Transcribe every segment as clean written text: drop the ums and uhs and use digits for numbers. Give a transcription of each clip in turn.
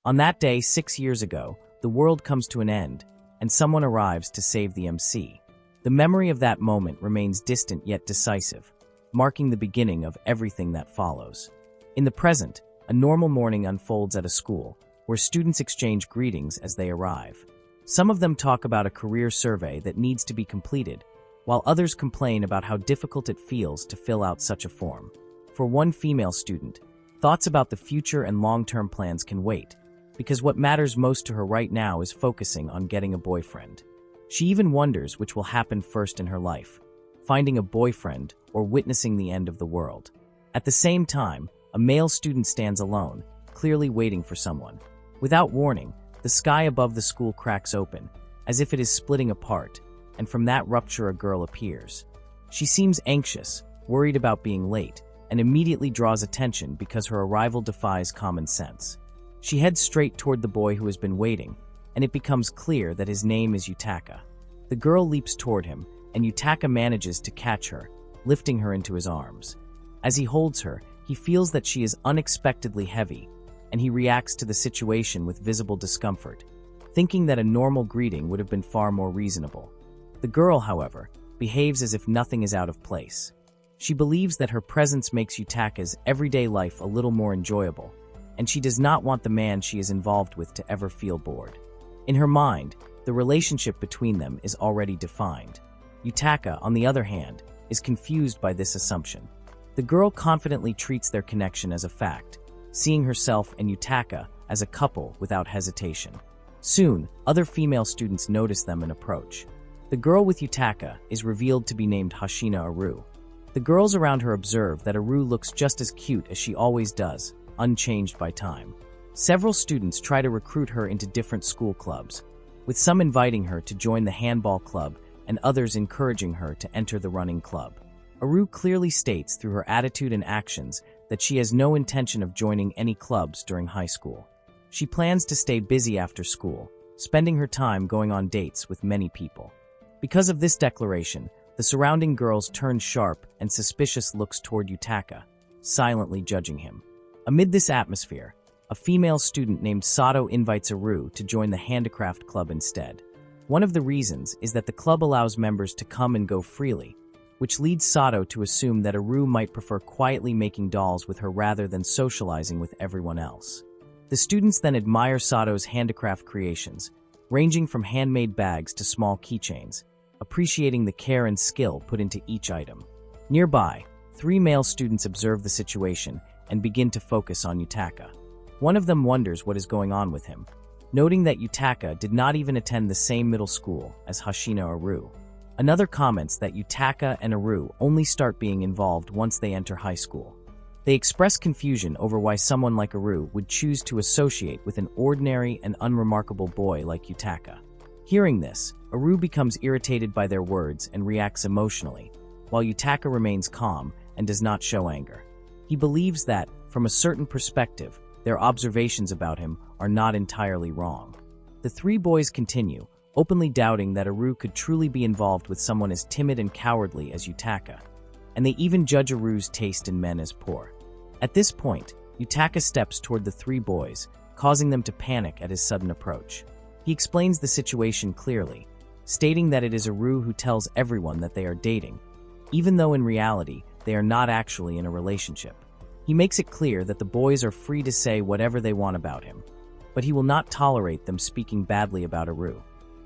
On that day 6 years ago, the world comes to an end, and someone arrives to save the MC. The memory of that moment remains distant yet decisive, marking the beginning of everything that follows. In the present, a normal morning unfolds at a school, where students exchange greetings as they arrive. Some of them talk about a career survey that needs to be completed, while others complain about how difficult it feels to fill out such a form. For one female student, thoughts about the future and long-term plans can wait, because what matters most to her right now is focusing on getting a boyfriend. She even wonders which will happen first in her life, finding a boyfriend or witnessing the end of the world. At the same time, a male student stands alone, clearly waiting for someone. Without warning, the sky above the school cracks open, as if it is splitting apart, and from that rupture a girl appears. She seems anxious, worried about being late, and immediately draws attention because her arrival defies common sense. She heads straight toward the boy who has been waiting, and it becomes clear that his name is Yutaka. The girl leaps toward him, and Yutaka manages to catch her, lifting her into his arms. As he holds her, he feels that she is unexpectedly heavy, and he reacts to the situation with visible discomfort, thinking that a normal greeting would have been far more reasonable. The girl, however, behaves as if nothing is out of place. She believes that her presence makes Yutaka's everyday life a little more enjoyable, and she does not want the man she is involved with to ever feel bored. In her mind, the relationship between them is already defined. Yutaka, on the other hand, is confused by this assumption. The girl confidently treats their connection as a fact, seeing herself and Yutaka as a couple without hesitation. Soon, other female students notice them and approach. The girl with Yutaka is revealed to be named Hashina Aru. The girls around her observe that Aru looks just as cute as she always does, unchanged by time. Several students try to recruit her into different school clubs, with some inviting her to join the handball club and others encouraging her to enter the running club. Aru clearly states through her attitude and actions that she has no intention of joining any clubs during high school. She plans to stay busy after school, spending her time going on dates with many people. Because of this declaration, the surrounding girls turn sharp and suspicious looks toward Yutaka, silently judging him. Amid this atmosphere, a female student named Sato invites Aru to join the handicraft club instead. One of the reasons is that the club allows members to come and go freely, which leads Sato to assume that Aru might prefer quietly making dolls with her rather than socializing with everyone else. The students then admire Sato's handicraft creations, ranging from handmade bags to small keychains, appreciating the care and skill put into each item. Nearby, 3 male students observe the situation and begin to focus on Yutaka. One of them wonders what is going on with him, noting that Yutaka did not even attend the same middle school as Hashina Aru. Another comments that Yutaka and Aru only start being involved once they enter high school. They express confusion over why someone like Aru would choose to associate with an ordinary and unremarkable boy like Yutaka. Hearing this, Aru becomes irritated by their words and reacts emotionally, while Yutaka remains calm and does not show anger. He believes that, from a certain perspective, their observations about him are not entirely wrong. The 3 boys continue, openly doubting that Aru could truly be involved with someone as timid and cowardly as Yutaka, and they even judge Aru's taste in men as poor. At this point, Yutaka steps toward the 3 boys, causing them to panic at his sudden approach. He explains the situation clearly, stating that it is Aru who tells everyone that they are dating, even though in reality they are not actually in a relationship. He makes it clear that the boys are free to say whatever they want about him, but he will not tolerate them speaking badly about Aru.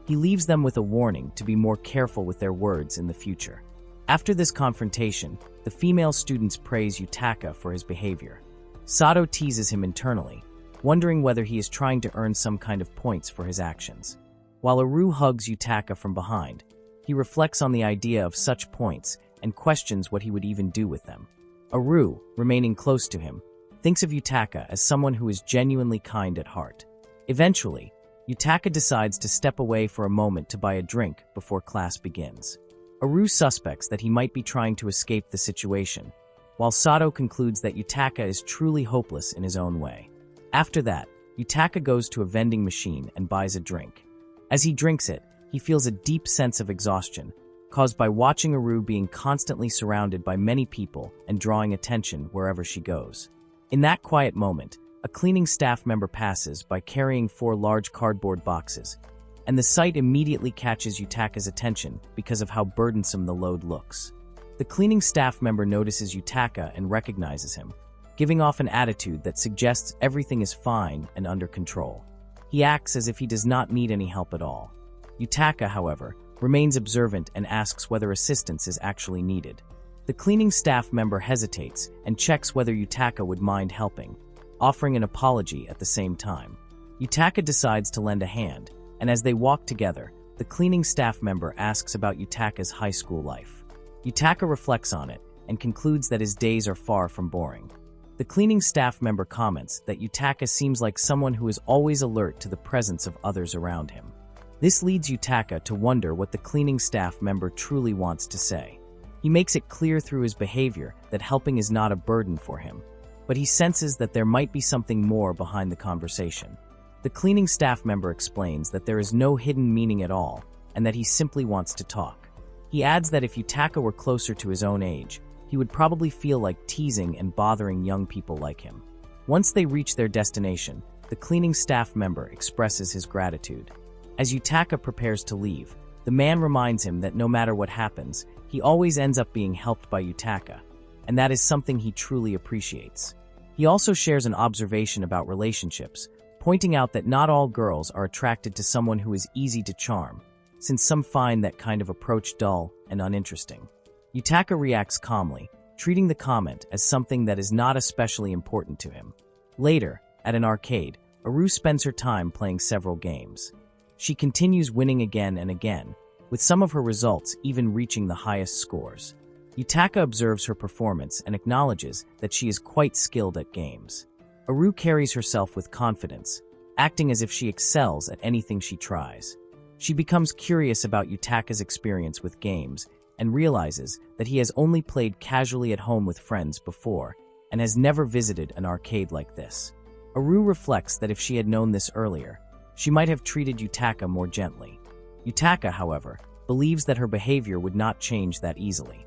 He leaves them with a warning to be more careful with their words in the future. After this confrontation, the female students praise Yutaka for his behavior. Sato teases him internally, wondering whether he is trying to earn some kind of points for his actions. While Aru hugs Yutaka from behind, he reflects on the idea of such points and questions what he would even do with them. Aru, remaining close to him, thinks of Yutaka as someone who is genuinely kind at heart. Eventually, Yutaka decides to step away for a moment to buy a drink before class begins. Aru suspects that he might be trying to escape the situation, while Sato concludes that Yutaka is truly hopeless in his own way. After that, Yutaka goes to a vending machine and buys a drink. As he drinks it, he feels a deep sense of exhaustion, caused by watching Aru being constantly surrounded by many people and drawing attention wherever she goes. In that quiet moment, A cleaning staff member passes by carrying 4 large cardboard boxes, and the sight immediately catches Yutaka's attention because of how burdensome the load looks. The cleaning staff member notices Yutaka and recognizes him, giving off an attitude that suggests everything is fine and under control. He acts as if he does not need any help at all. Yutaka, however, remains observant and asks whether assistance is actually needed. The cleaning staff member hesitates and checks whether Yutaka would mind helping, offering an apology at the same time. Yutaka decides to lend a hand, and as they walk together, the cleaning staff member asks about Yutaka's high school life. Yutaka reflects on it and concludes that his days are far from boring. The cleaning staff member comments that Yutaka seems like someone who is always alert to the presence of others around him. This leads Yutaka to wonder what the cleaning staff member truly wants to say. He makes it clear through his behavior that helping is not a burden for him, but he senses that there might be something more behind the conversation. The cleaning staff member explains that there is no hidden meaning at all, and that he simply wants to talk. He adds that if Yutaka were closer to his own age, he would probably feel like teasing and bothering young people like him. Once they reach their destination, the cleaning staff member expresses his gratitude. As Yutaka prepares to leave, the man reminds him that no matter what happens, he always ends up being helped by Yutaka, and that is something he truly appreciates. He also shares an observation about relationships, pointing out that not all girls are attracted to someone who is easy to charm, since some find that kind of approach dull and uninteresting. Yutaka reacts calmly, treating the comment as something that is not especially important to him. Later, at an arcade, Aru spends her time playing several games. She continues winning again and again, with some of her results even reaching the highest scores. Yutaka observes her performance and acknowledges that she is quite skilled at games. Aru carries herself with confidence, acting as if she excels at anything she tries. She becomes curious about Yutaka's experience with games and realizes that he has only played casually at home with friends before and has never visited an arcade like this. Aru reflects that if she had known this earlier, she might have treated Yutaka more gently. Yutaka, however, believes that her behavior would not change that easily.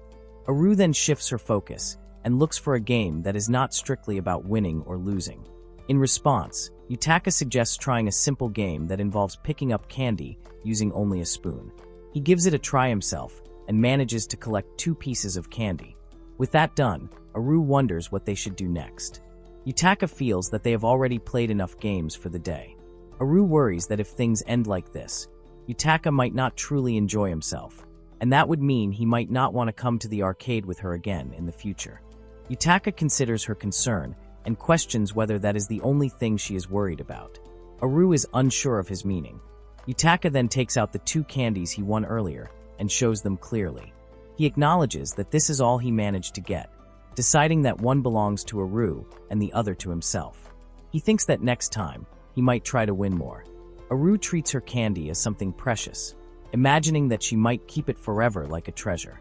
Aru then shifts her focus and looks for a game that is not strictly about winning or losing. In response, Yutaka suggests trying a simple game that involves picking up candy using only a spoon. He gives it a try himself and manages to collect 2 pieces of candy. With that done, Aru wonders what they should do next. Yutaka feels that they have already played enough games for the day. Aru worries that if things end like this, Yutaka might not truly enjoy himself, and that would mean he might not want to come to the arcade with her again in the future. Yutaka considers her concern and questions whether that is the only thing she is worried about. Aru is unsure of his meaning. Yutaka then takes out the 2 candies he won earlier and shows them clearly. He acknowledges that this is all he managed to get, deciding that one belongs to Aru and the other to himself. He thinks that next time, he might try to win more. Aru treats her candy as something precious, imagining that she might keep it forever like a treasure.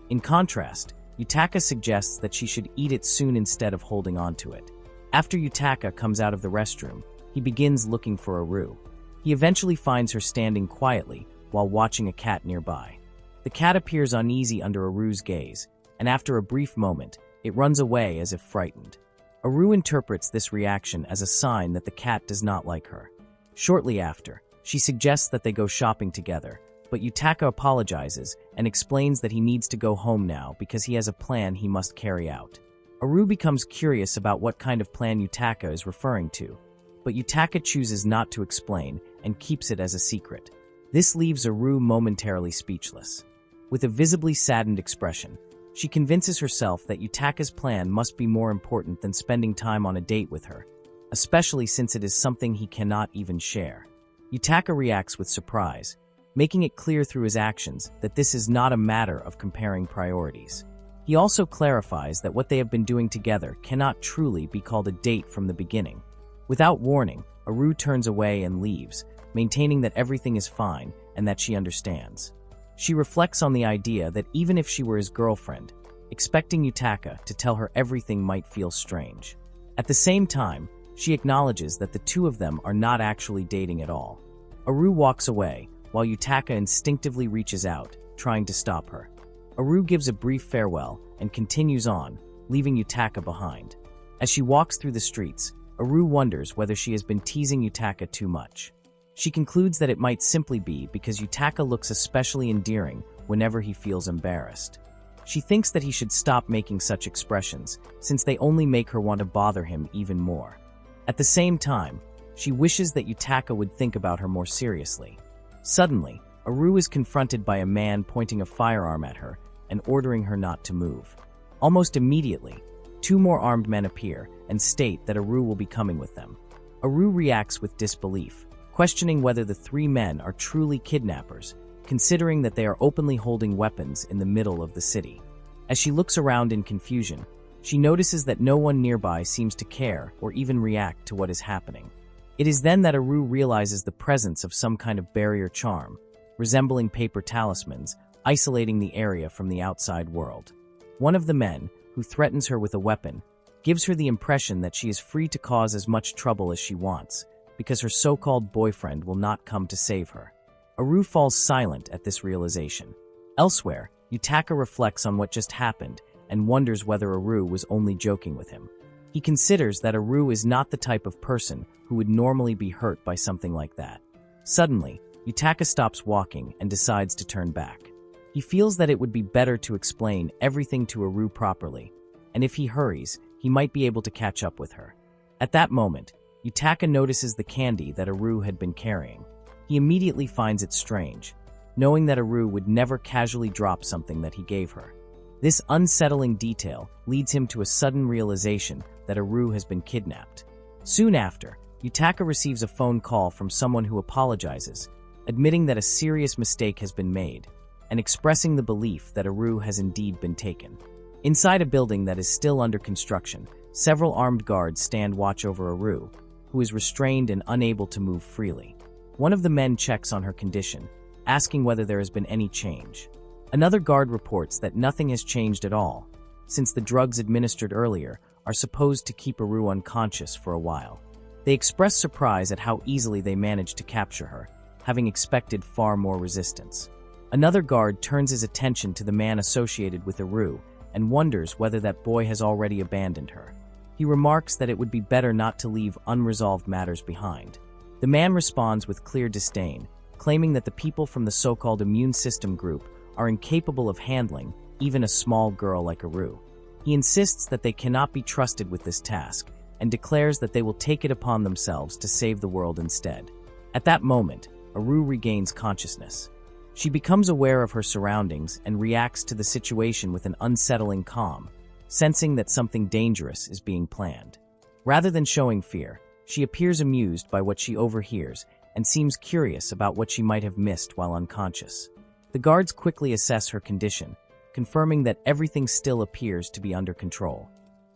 In contrast, Yutaka suggests that she should eat it soon instead of holding on to it. After Yutaka comes out of the restroom, he begins looking for Aru. He eventually finds her standing quietly while watching a cat nearby. The cat appears uneasy under Aru's gaze, and after a brief moment, it runs away as if frightened. Aru interprets this reaction as a sign that the cat does not like her. Shortly after, she suggests that they go shopping together, but Yutaka apologizes and explains that he needs to go home now because he has a plan he must carry out. Aru becomes curious about what kind of plan Yutaka is referring to, but Yutaka chooses not to explain and keeps it as a secret. This leaves Aru momentarily speechless. With a visibly saddened expression, she convinces herself that Yutaka's plan must be more important than spending time on a date with her, especially since it is something he cannot even share. Yutaka reacts with surprise, making it clear through his actions that this is not a matter of comparing priorities. He also clarifies that what they have been doing together cannot truly be called a date from the beginning. Without warning, Aru turns away and leaves, maintaining that everything is fine and that she understands. She reflects on the idea that even if she were his girlfriend, expecting Yutaka to tell her everything might feel strange. At the same time, she acknowledges that the 2 of them are not actually dating at all. Aru walks away, while Yutaka instinctively reaches out, trying to stop her. Aru gives a brief farewell and continues on, leaving Yutaka behind. As she walks through the streets, Aru wonders whether she has been teasing Yutaka too much. She concludes that it might simply be because Yutaka looks especially endearing whenever he feels embarrassed. She thinks that he should stop making such expressions, since they only make her want to bother him even more. At the same time, she wishes that Yutaka would think about her more seriously. Suddenly, Aru is confronted by a man pointing a firearm at her and ordering her not to move. Almost immediately, two more armed men appear and state that Aru will be coming with them. Aru reacts with disbelief, questioning whether the three men are truly kidnappers, considering that they are openly holding weapons in the middle of the city. As she looks around in confusion, she notices that no one nearby seems to care or even react to what is happening. It is then that Aru realizes the presence of some kind of barrier charm, resembling paper talismans, isolating the area from the outside world. One of the men, who threatens her with a weapon, gives her the impression that she is free to cause as much trouble as she wants, because her so-called boyfriend will not come to save her. Aru falls silent at this realization. Elsewhere, Yutaka reflects on what just happened and wonders whether Aru was only joking with him. He considers that Aru is not the type of person who would normally be hurt by something like that. Suddenly, Yutaka stops walking and decides to turn back. He feels that it would be better to explain everything to Aru properly, and if he hurries, he might be able to catch up with her. At that moment, Yutaka notices the candy that Aru had been carrying. He immediately finds it strange, knowing that Aru would never casually drop something that he gave her. This unsettling detail leads him to a sudden realization that Aru has been kidnapped. Soon after, Yutaka receives a phone call from someone who apologizes, admitting that a serious mistake has been made, and expressing the belief that Aru has indeed been taken. Inside a building that is still under construction, several armed guards stand watch over Aru, who is restrained and unable to move freely. One of the men checks on her condition, asking whether there has been any change. Another guard reports that nothing has changed at all, since the drugs administered earlier are supposed to keep Aru unconscious for a while. They express surprise at how easily they managed to capture her, having expected far more resistance. Another guard turns his attention to the man associated with Aru and wonders whether that boy has already abandoned her. He remarks that it would be better not to leave unresolved matters behind. The man responds with clear disdain, claiming that the people from the so-called immune system group are incapable of handling even a small girl like Aru. He insists that they cannot be trusted with this task and declares that they will take it upon themselves to save the world instead. At that moment, Aru regains consciousness. She becomes aware of her surroundings and reacts to the situation with an unsettling calm, sensing that something dangerous is being planned. Rather than showing fear, she appears amused by what she overhears and seems curious about what she might have missed while unconscious. The guards quickly assess her condition, confirming that everything still appears to be under control.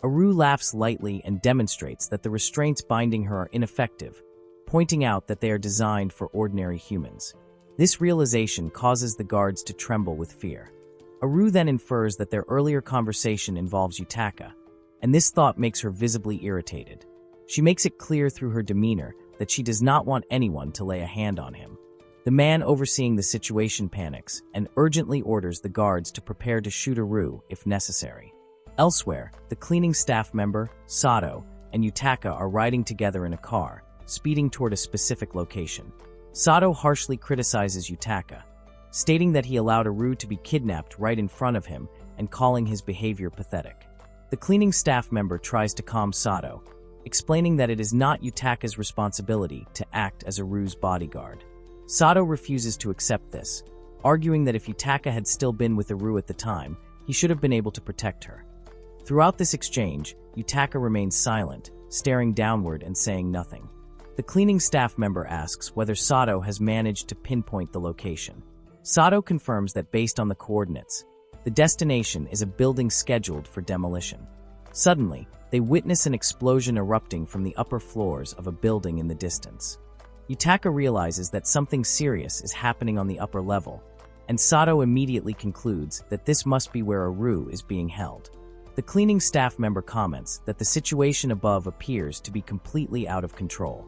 Aru laughs lightly and demonstrates that the restraints binding her are ineffective, pointing out that they are designed for ordinary humans. This realization causes the guards to tremble with fear. Aru then infers that their earlier conversation involves Yutaka, and this thought makes her visibly irritated. She makes it clear through her demeanor that she does not want anyone to lay a hand on him. The man overseeing the situation panics and urgently orders the guards to prepare to shoot Aru if necessary. Elsewhere, the cleaning staff member, Sato, and Yutaka are riding together in a car, speeding toward a specific location. Sato harshly criticizes Yutaka, stating that he allowed Aru to be kidnapped right in front of him and calling his behavior pathetic. The cleaning staff member tries to calm Sato, explaining that it is not Yutaka's responsibility to act as Aru's bodyguard. Sato refuses to accept this, arguing that if Yutaka had still been with Aru at the time, he should have been able to protect her. Throughout this exchange, Yutaka remains silent, staring downward and saying nothing. The cleaning staff member asks whether Sato has managed to pinpoint the location. Sato confirms that based on the coordinates, the destination is a building scheduled for demolition. Suddenly, they witness an explosion erupting from the upper floors of a building in the distance. Yutaka realizes that something serious is happening on the upper level, and Sato immediately concludes that this must be where Aru is being held. The cleaning staff member comments that the situation above appears to be completely out of control.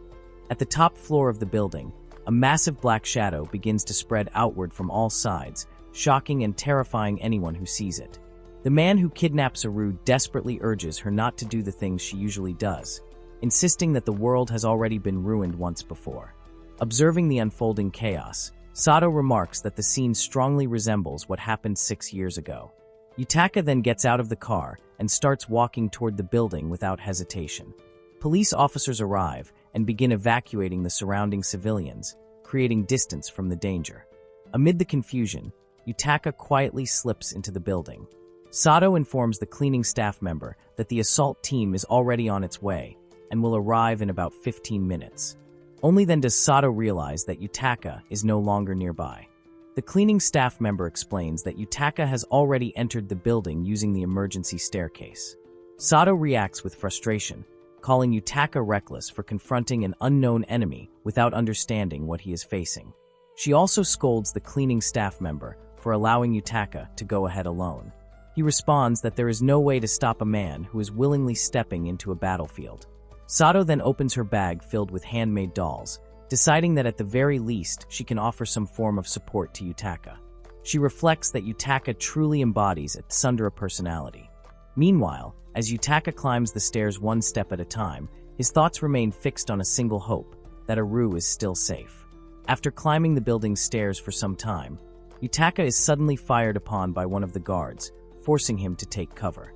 At the top floor of the building, a massive black shadow begins to spread outward from all sides, shocking and terrifying anyone who sees it. The man who kidnaps Aru desperately urges her not to do the things she usually does, insisting that the world has already been ruined once before. Observing the unfolding chaos, Sato remarks that the scene strongly resembles what happened 6 years ago. Yutaka then gets out of the car and starts walking toward the building without hesitation. Police officers arrive and begin evacuating the surrounding civilians, creating distance from the danger. Amid the confusion, Yutaka quietly slips into the building. Sato informs the cleaning staff member that the assault team is already on its way and will arrive in about 15 minutes. Only then does Sato realize that Yutaka is no longer nearby. The cleaning staff member explains that Yutaka has already entered the building using the emergency staircase. Sato reacts with frustration, calling Yutaka reckless for confronting an unknown enemy without understanding what he is facing. She also scolds the cleaning staff member for allowing Yutaka to go ahead alone. He responds that there is no way to stop a man who is willingly stepping into a battlefield. Sato then opens her bag filled with handmade dolls, deciding that at the very least she can offer some form of support to Yutaka. She reflects that Yutaka truly embodies a tsundere personality. Meanwhile, as Yutaka climbs the stairs one step at a time, his thoughts remain fixed on a single hope, that Aru is still safe. After climbing the building's stairs for some time, Yutaka is suddenly fired upon by one of the guards, forcing him to take cover.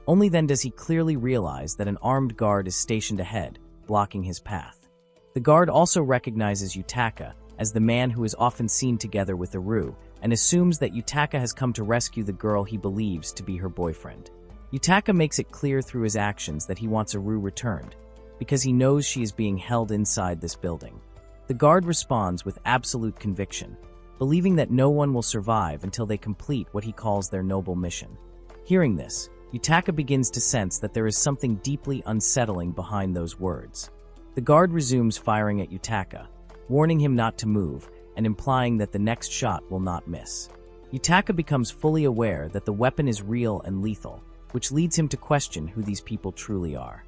Only then does he clearly realize that an armed guard is stationed ahead, blocking his path. The guard also recognizes Yutaka as the man who is often seen together with Aru and assumes that Yutaka has come to rescue the girl he believes to be her boyfriend. Yutaka makes it clear through his actions that he wants Aru returned, because he knows she is being held inside this building. The guard responds with absolute conviction, believing that no one will survive until they complete what he calls their noble mission. Hearing this, Yutaka begins to sense that there is something deeply unsettling behind those words. The guard resumes firing at Yutaka, warning him not to move and implying that the next shot will not miss. Yutaka becomes fully aware that the weapon is real and lethal, which leads him to question who these people truly are.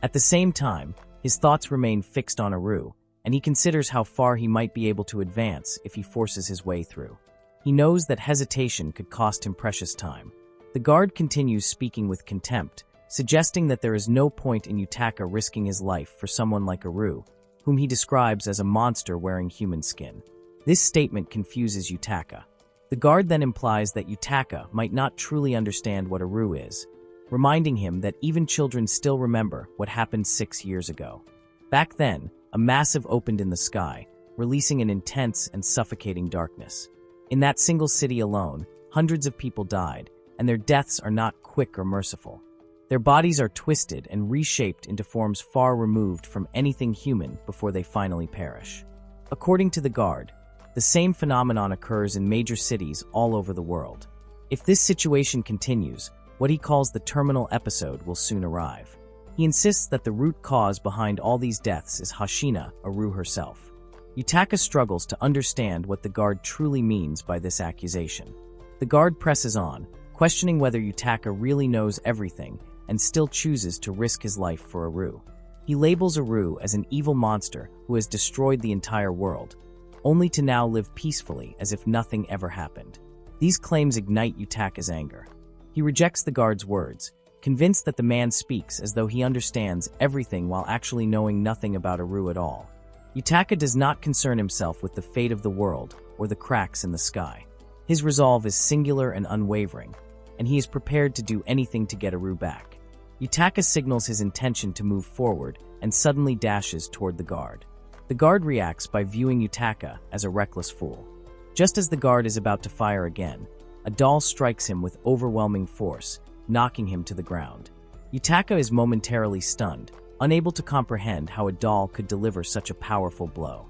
At the same time, his thoughts remain fixed on Aru, and he considers how far he might be able to advance if he forces his way through. He knows that hesitation could cost him precious time. The guard continues speaking with contempt, suggesting that there is no point in Yutaka risking his life for someone like Aru, whom he describes as a monster wearing human skin. This statement confuses Yutaka. The guard then implies that Yutaka might not truly understand what Aru is, reminding him that even children still remember what happened 6 years ago. Back then, a massive opened in the sky, releasing an intense and suffocating darkness. In that single city alone, hundreds of people died, and their deaths are not quick or merciful. Their bodies are twisted and reshaped into forms far removed from anything human before they finally perish. According to the guard, the same phenomenon occurs in major cities all over the world. If this situation continues, what he calls the terminal episode will soon arrive. He insists that the root cause behind all these deaths is Hashina, Aru herself. Yutaka struggles to understand what the guard truly means by this accusation. The guard presses on, questioning whether Yutaka really knows everything and still chooses to risk his life for Aru. He labels Aru as an evil monster who has destroyed the entire world, only to now live peacefully as if nothing ever happened. These claims ignite Yutaka's anger. He rejects the guard's words, convinced that the man speaks as though he understands everything while actually knowing nothing about Aru at all. Yutaka does not concern himself with the fate of the world or the cracks in the sky. His resolve is singular and unwavering, and he is prepared to do anything to get Aru back. Yutaka signals his intention to move forward and suddenly dashes toward the guard. The guard reacts by viewing Yutaka as a reckless fool. Just as the guard is about to fire again, a doll strikes him with overwhelming force, knocking him to the ground. Yutaka is momentarily stunned, unable to comprehend how a doll could deliver such a powerful blow.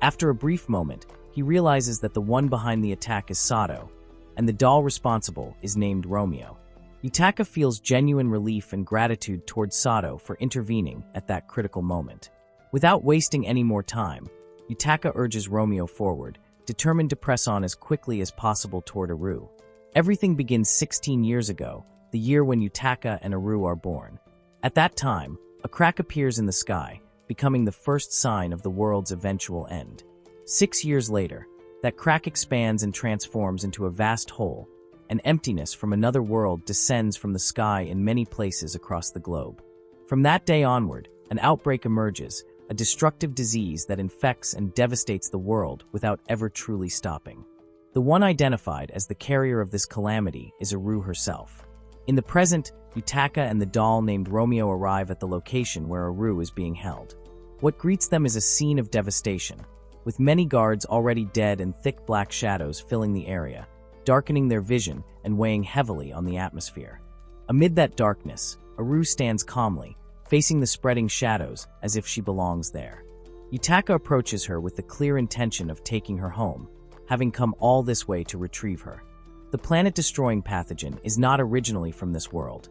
After a brief moment, he realizes that the one behind the attack is Sato, and the doll responsible is named Romeo. Yutaka feels genuine relief and gratitude towards Sato for intervening at that critical moment. Without wasting any more time, Yutaka urges Romeo forward, determined to press on as quickly as possible toward Aru. Everything begins 16 years ago, the year when Yutaka and Aru are born. At that time, a crack appears in the sky, becoming the first sign of the world's eventual end. 6 years later, that crack expands and transforms into a vast hole, and emptiness from another world descends from the sky in many places across the globe. From that day onward, an outbreak emerges, a destructive disease that infects and devastates the world without ever truly stopping. The one identified as the carrier of this calamity is Aru herself. In the present, Yutaka and the doll named Romeo arrive at the location where Aru is being held. What greets them is a scene of devastation, with many guards already dead and thick black shadows filling the area, darkening their vision and weighing heavily on the atmosphere. Amid that darkness, Aru stands calmly, facing the spreading shadows as if she belongs there. Yutaka approaches her with the clear intention of taking her home, having come all this way to retrieve her. The planet-destroying pathogen is not originally from this world,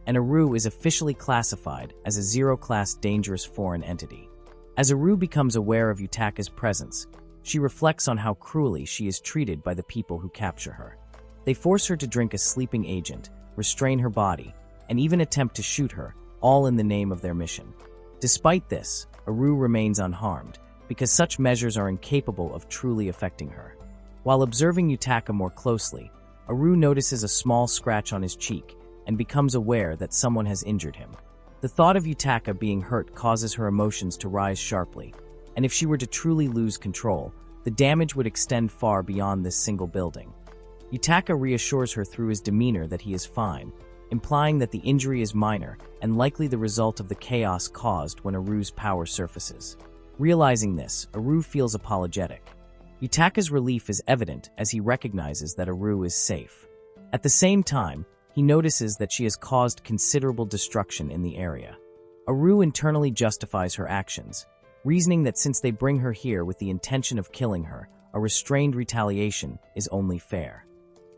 and Aru is officially classified as a zero-class dangerous foreign entity. As Aru becomes aware of Yutaka's presence, she reflects on how cruelly she is treated by the people who capture her. They force her to drink a sleeping agent, restrain her body, and even attempt to shoot her, all in the name of their mission. Despite this, Aru remains unharmed, because such measures are incapable of truly affecting her. While observing Yutaka more closely, Aru notices a small scratch on his cheek and becomes aware that someone has injured him. The thought of Yutaka being hurt causes her emotions to rise sharply, and if she were to truly lose control, the damage would extend far beyond this single building. Yutaka reassures her through his demeanor that he is fine, implying that the injury is minor and likely the result of the chaos caused when Aru's power surfaces. Realizing this, Aru feels apologetic. Yutaka's relief is evident as he recognizes that Aru is safe. At the same time, he notices that she has caused considerable destruction in the area. Aru internally justifies her actions, reasoning that since they bring her here with the intention of killing her, a restrained retaliation is only fair.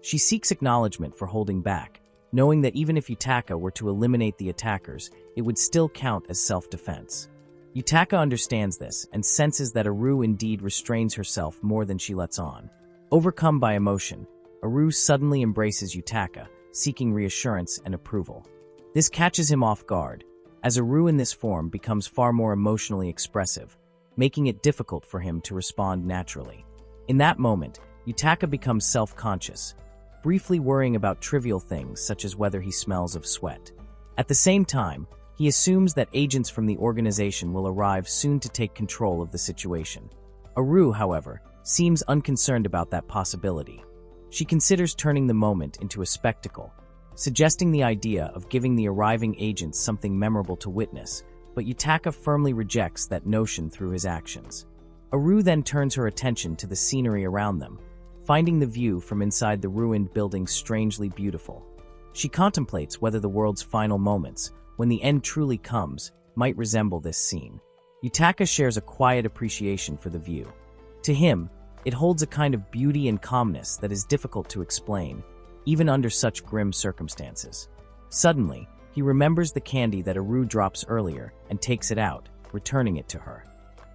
She seeks acknowledgement for holding back, knowing that even if Yutaka were to eliminate the attackers, it would still count as self-defense. Yutaka understands this and senses that Aru indeed restrains herself more than she lets on. Overcome by emotion, Aru suddenly embraces Yutaka, seeking reassurance and approval. This catches him off guard, as Aru in this form becomes far more emotionally expressive, making it difficult for him to respond naturally. In that moment, Yutaka becomes self-conscious, briefly worrying about trivial things such as whether he smells of sweat. At the same time, he assumes that agents from the organization will arrive soon to take control of the situation. Aru, however, seems unconcerned about that possibility. She considers turning the moment into a spectacle, suggesting the idea of giving the arriving agents something memorable to witness, but Yutaka firmly rejects that notion through his actions. Aru then turns her attention to the scenery around them, finding the view from inside the ruined building strangely beautiful. She contemplates whether the world's final moments, when the end truly comes, might resemble this scene. Yutaka shares a quiet appreciation for the view. To him, it holds a kind of beauty and calmness that is difficult to explain, even under such grim circumstances. Suddenly, he remembers the candy that Aru drops earlier and takes it out, returning it to her.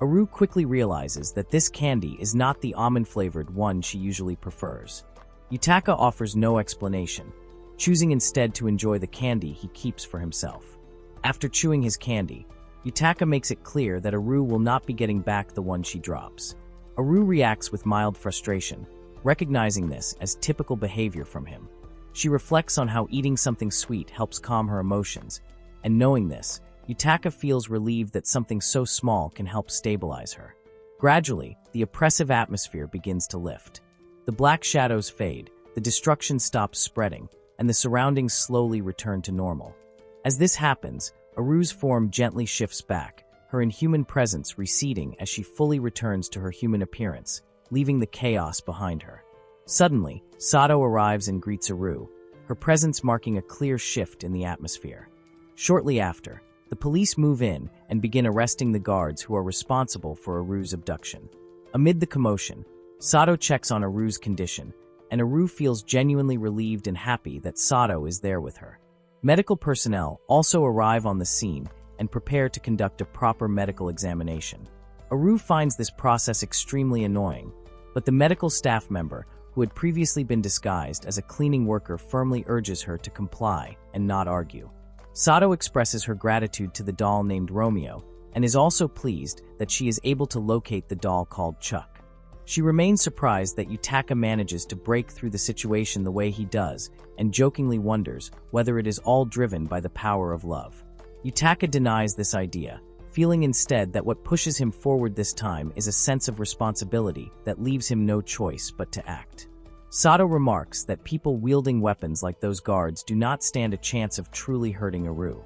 Aru quickly realizes that this candy is not the almond-flavored one she usually prefers. Yutaka offers no explanation, choosing instead to enjoy the candy he keeps for himself. After chewing his candy, Yutaka makes it clear that Aru will not be getting back the one she drops. Aru reacts with mild frustration, recognizing this as typical behavior from him. She reflects on how eating something sweet helps calm her emotions, and knowing this, Yutaka feels relieved that something so small can help stabilize her. Gradually, the oppressive atmosphere begins to lift. The black shadows fade, the destruction stops spreading, and the surroundings slowly return to normal. As this happens, Aru's form gently shifts back, her inhuman presence receding as she fully returns to her human appearance, leaving the chaos behind her. Suddenly, Sato arrives and greets Aru, her presence marking a clear shift in the atmosphere. Shortly after, the police move in and begin arresting the guards who are responsible for Aru's abduction. Amid the commotion, Sato checks on Aru's condition, and Aru feels genuinely relieved and happy that Sato is there with her. Medical personnel also arrive on the scene and prepare to conduct a proper medical examination. Aru finds this process extremely annoying, but the medical staff member, who had previously been disguised as a cleaning worker, firmly urges her to comply and not argue. Sato expresses her gratitude to the doll named Romeo and is also pleased that she is able to locate the doll called Chuck. She remains surprised that Yutaka manages to break through the situation the way he does and jokingly wonders whether it is all driven by the power of love. Yutaka denies this idea, feeling instead that what pushes him forward this time is a sense of responsibility that leaves him no choice but to act. Sato remarks that people wielding weapons like those guards do not stand a chance of truly hurting Aru.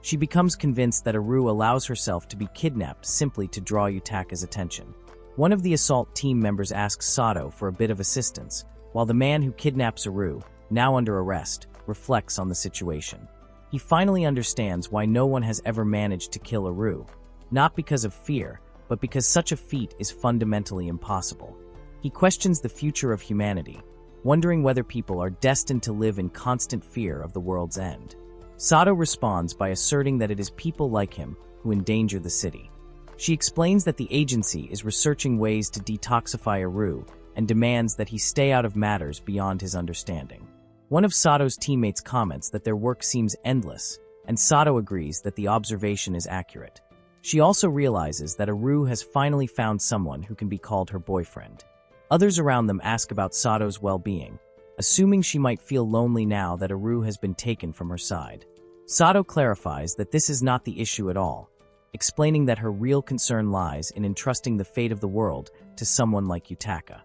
She becomes convinced that Aru allows herself to be kidnapped simply to draw Yutaka's attention. One of the assault team members asks Sato for a bit of assistance, while the man who kidnaps Aru, now under arrest, reflects on the situation. He finally understands why no one has ever managed to kill Aru, not because of fear, but because such a feat is fundamentally impossible. He questions the future of humanity, wondering whether people are destined to live in constant fear of the world's end. Sato responds by asserting that it is people like him who endanger the city. She explains that the agency is researching ways to detoxify Aru and demands that he stay out of matters beyond his understanding. One of Sato's teammates comments that their work seems endless, and Sato agrees that the observation is accurate. She also realizes that Aru has finally found someone who can be called her boyfriend. Others around them ask about Sato's well-being, assuming she might feel lonely now that Aru has been taken from her side. Sato clarifies that this is not the issue at all, explaining that her real concern lies in entrusting the fate of the world to someone like Yutaka.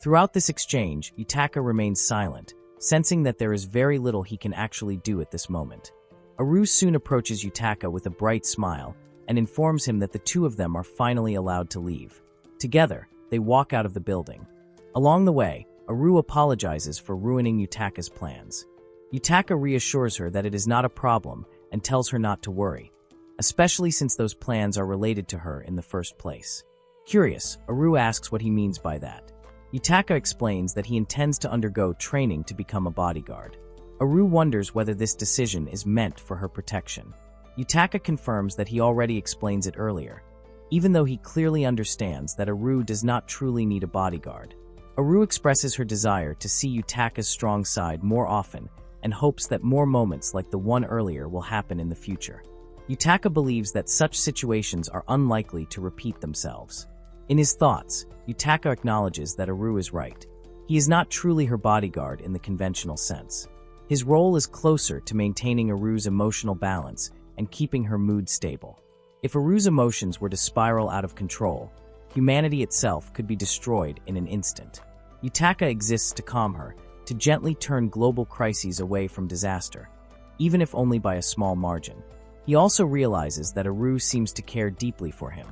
Throughout this exchange, Yutaka remains silent, sensing that there is very little he can actually do at this moment. Aru soon approaches Yutaka with a bright smile and informs him that the two of them are finally allowed to leave. Together, they walk out of the building. Along the way, Aru apologizes for ruining Yutaka's plans. Yutaka reassures her that it is not a problem and tells her not to worry, especially since those plans are related to her in the first place. Curious, Aru asks what he means by that. Yutaka explains that he intends to undergo training to become a bodyguard. Aru wonders whether this decision is meant for her protection. Yutaka confirms that he already explains it earlier, even though he clearly understands that Aru does not truly need a bodyguard. Aru expresses her desire to see Yutaka's strong side more often and hopes that more moments like the one earlier will happen in the future. Yutaka believes that such situations are unlikely to repeat themselves. In his thoughts, Yutaka acknowledges that Aru is right. He is not truly her bodyguard in the conventional sense. His role is closer to maintaining Aru's emotional balance and keeping her mood stable. If Aru's emotions were to spiral out of control, humanity itself could be destroyed in an instant. Yutaka exists to calm her, to gently turn global crises away from disaster, even if only by a small margin. He also realizes that Aru seems to care deeply for him.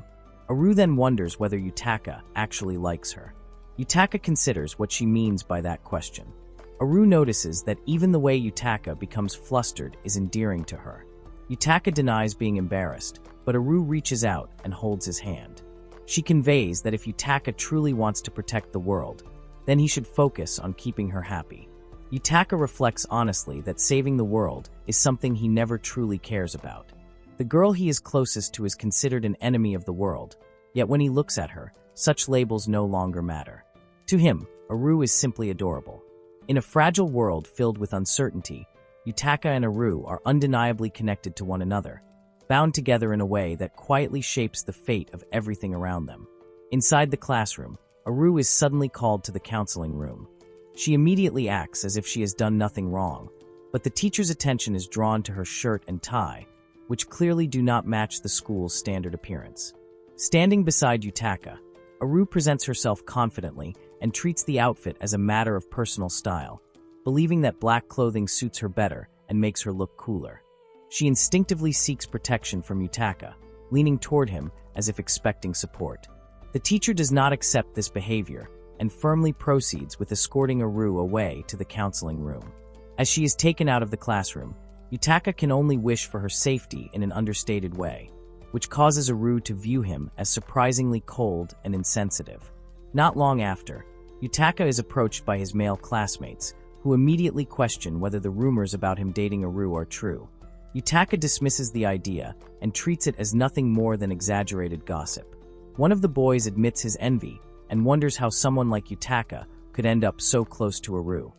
Aru then wonders whether Yutaka actually likes her. Yutaka considers what she means by that question. Aru notices that even the way Yutaka becomes flustered is endearing to her. Yutaka denies being embarrassed, but Aru reaches out and holds his hand. She conveys that if Yutaka truly wants to protect the world, then he should focus on keeping her happy. Yutaka reflects honestly that saving the world is something he never truly cares about. The girl he is closest to is considered an enemy of the world, yet when he looks at her, such labels no longer matter. To him, Aru is simply adorable. In a fragile world filled with uncertainty, Yutaka and Aru are undeniably connected to one another, bound together in a way that quietly shapes the fate of everything around them. Inside the classroom, Aru is suddenly called to the counseling room. She immediately acts as if she has done nothing wrong, but the teacher's attention is drawn to her shirt and tie, which clearly do not match the school's standard appearance. Standing beside Yutaka, Aru presents herself confidently and treats the outfit as a matter of personal style, believing that black clothing suits her better and makes her look cooler. She instinctively seeks protection from Yutaka, leaning toward him as if expecting support. The teacher does not accept this behavior and firmly proceeds with escorting Aru away to the counseling room. As she is taken out of the classroom, Yutaka can only wish for her safety in an understated way, which causes Aru to view him as surprisingly cold and insensitive. Not long after, Yutaka is approached by his male classmates, who immediately question whether the rumors about him dating Aru are true. Yutaka dismisses the idea and treats it as nothing more than exaggerated gossip. One of the boys admits his envy and wonders how someone like Yutaka could end up so close to Aru.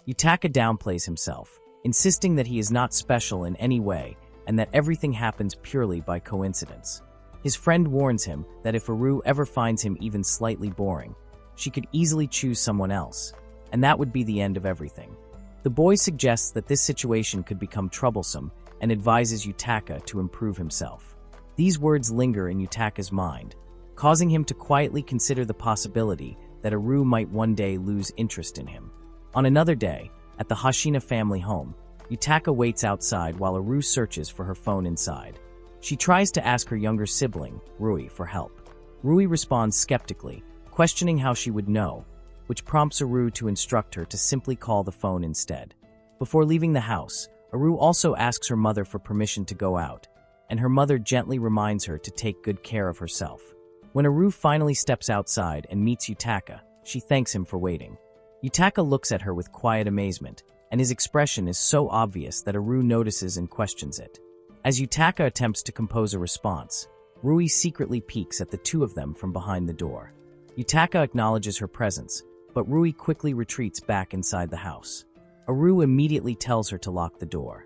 Yutaka downplays himself, insisting that he is not special in any way and that everything happens purely by coincidence. His friend warns him that if Aru ever finds him even slightly boring, she could easily choose someone else, and that would be the end of everything. The boy suggests that this situation could become troublesome and advises Yutaka to improve himself. These words linger in Yutaka's mind, causing him to quietly consider the possibility that Aru might one day lose interest in him. On another day, at the Hashina family home, Yutaka waits outside while Aru searches for her phone inside. She tries to ask her younger sibling, Rui, for help. Rui responds skeptically, questioning how she would know, which prompts Aru to instruct her to simply call the phone instead. Before leaving the house, Aru also asks her mother for permission to go out, and her mother gently reminds her to take good care of herself. When Aru finally steps outside and meets Yutaka, she thanks him for waiting. Yutaka looks at her with quiet amazement, and his expression is so obvious that Aru notices and questions it. As Yutaka attempts to compose a response, Rui secretly peeks at the two of them from behind the door. Yutaka acknowledges her presence, but Rui quickly retreats back inside the house. Aru immediately tells her to lock the door.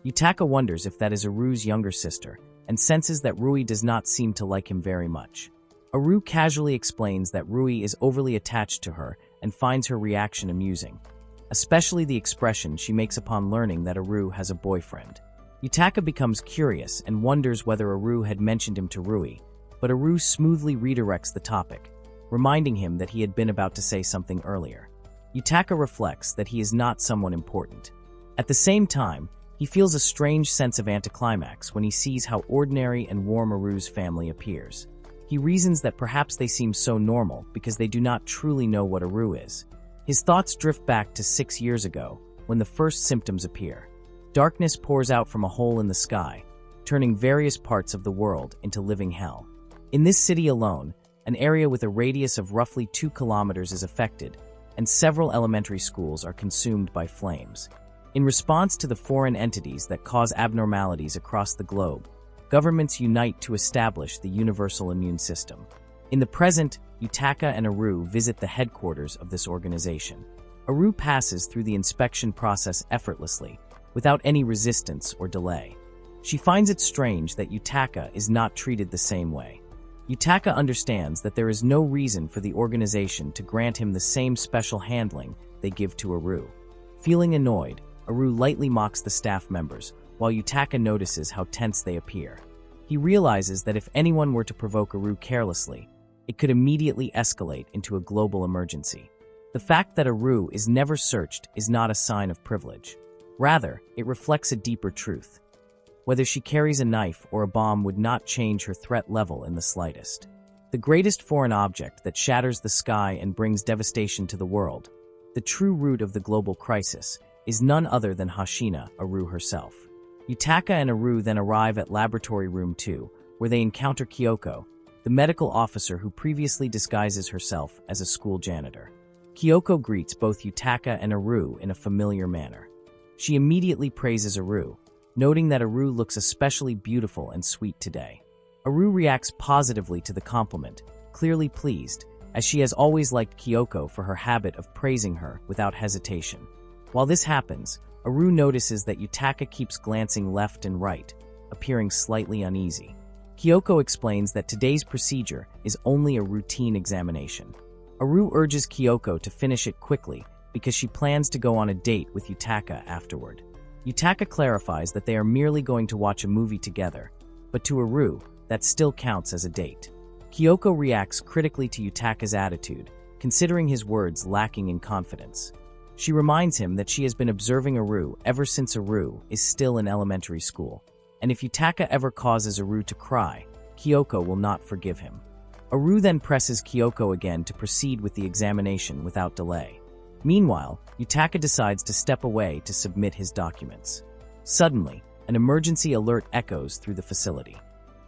Yutaka wonders if that is Aru's younger sister, and senses that Rui does not seem to like him very much. Aru casually explains that Rui is overly attached to her and finds her reaction amusing, especially the expression she makes upon learning that Aru has a boyfriend. Yutaka becomes curious and wonders whether Aru had mentioned him to Rui, but Aru smoothly redirects the topic, reminding him that he had been about to say something earlier. Yutaka reflects that he is not someone important. At the same time, he feels a strange sense of anticlimax when he sees how ordinary and warm Aru's family appears. He reasons that perhaps they seem so normal because they do not truly know what Aru is. His thoughts drift back to 6 years ago, when the first symptoms appear. Darkness pours out from a hole in the sky, turning various parts of the world into living hell. In this city alone, an area with a radius of roughly 2 kilometers is affected, and several elementary schools are consumed by flames. In response to the foreign entities that cause abnormalities across the globe, governments unite to establish the universal immune system. In the present, Yutaka and Aru visit the headquarters of this organization. Aru passes through the inspection process effortlessly, without any resistance or delay. She finds it strange that Yutaka is not treated the same way. Yutaka understands that there is no reason for the organization to grant him the same special handling they give to Aru. Feeling annoyed, Aru lightly mocks the staff members, while Yutaka notices how tense they appear. He realizes that if anyone were to provoke Aru carelessly, it could immediately escalate into a global emergency. The fact that Aru is never searched is not a sign of privilege. Rather, it reflects a deeper truth. Whether she carries a knife or a bomb would not change her threat level in the slightest. The greatest foreign object that shatters the sky and brings devastation to the world, the true root of the global crisis, is none other than Hashina, Aru herself. Yutaka and Aru then arrive at Laboratory Room 2, where they encounter Kyoko, the medical officer who previously disguises herself as a school janitor. Kyoko greets both Yutaka and Aru in a familiar manner. She immediately praises Aru, noting that Aru looks especially beautiful and sweet today. Aru reacts positively to the compliment, clearly pleased, as she has always liked Kyoko for her habit of praising her without hesitation. While this happens, Aru notices that Yutaka keeps glancing left and right, appearing slightly uneasy. Kyoko explains that today's procedure is only a routine examination. Aru urges Kyoko to finish it quickly because she plans to go on a date with Yutaka afterward. Yutaka clarifies that they are merely going to watch a movie together, but to Aru, that still counts as a date. Kyoko reacts critically to Yutaka's attitude, considering his words lacking in confidence. She reminds him that she has been observing Aru ever since Aru is still in elementary school, and if Yutaka ever causes Aru to cry, Kyoko will not forgive him. Aru then presses Kyoko again to proceed with the examination without delay. Meanwhile, Yutaka decides to step away to submit his documents. Suddenly, an emergency alert echoes through the facility.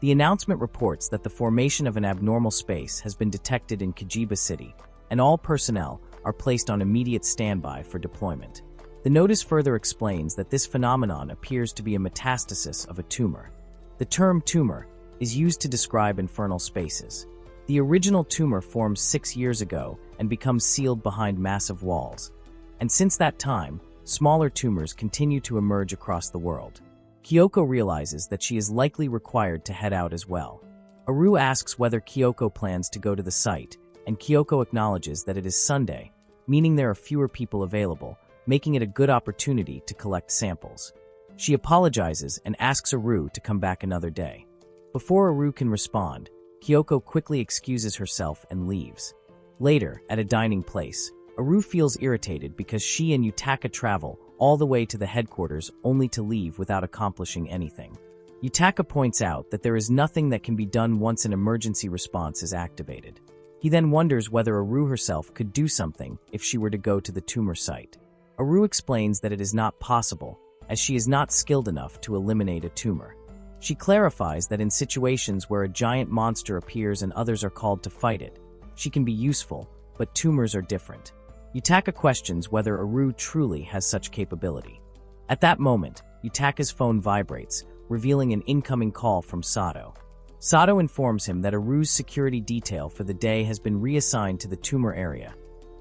The announcement reports that the formation of an abnormal space has been detected in Kajiba City, and all personnel are placed on immediate standby for deployment. The notice further explains that this phenomenon appears to be a metastasis of a tumor. The term tumor is used to describe infernal spaces. The original tumor forms 6 years ago and becomes sealed behind massive walls. And since that time, smaller tumors continue to emerge across the world. Kyoko realizes that she is likely required to head out as well. Aru asks whether Kyoko plans to go to the site, and Kyoko acknowledges that it is Sunday, meaning there are fewer people available, making it a good opportunity to collect samples. She apologizes and asks Aru to come back another day. Before Aru can respond, Kyoko quickly excuses herself and leaves. Later, at a dining place, Aru feels irritated because she and Yutaka travel all the way to the headquarters only to leave without accomplishing anything. Yutaka points out that there is nothing that can be done once an emergency response is activated. He then wonders whether Aru herself could do something if she were to go to the tumor site. Aru explains that it is not possible, as she is not skilled enough to eliminate a tumor. She clarifies that in situations where a giant monster appears and others are called to fight it, she can be useful, but tumors are different. Yutaka questions whether Aru truly has such capability. At that moment, Yutaka's phone vibrates, revealing an incoming call from Sato. Sato informs him that Aru's security detail for the day has been reassigned to the tumor area,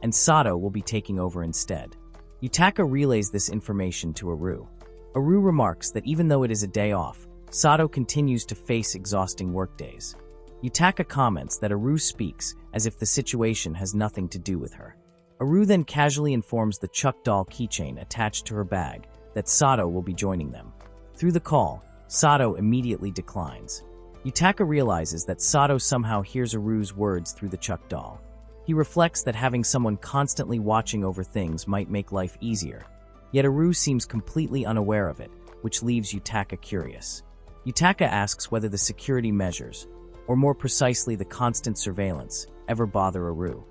and Sato will be taking over instead. Yutaka relays this information to Aru. Aru remarks that even though it is a day off, Sato continues to face exhausting workdays. Yutaka comments that Aru speaks as if the situation has nothing to do with her. Aru then casually informs the Chuck doll keychain attached to her bag that Sato will be joining them. Through the call, Sato immediately declines. Yutaka realizes that Sato somehow hears Aru's words through the Chuck doll. He reflects that having someone constantly watching over things might make life easier, yet Aru seems completely unaware of it, which leaves Yutaka curious. Yutaka asks whether the security measures, or more precisely the constant surveillance, ever bother Aru.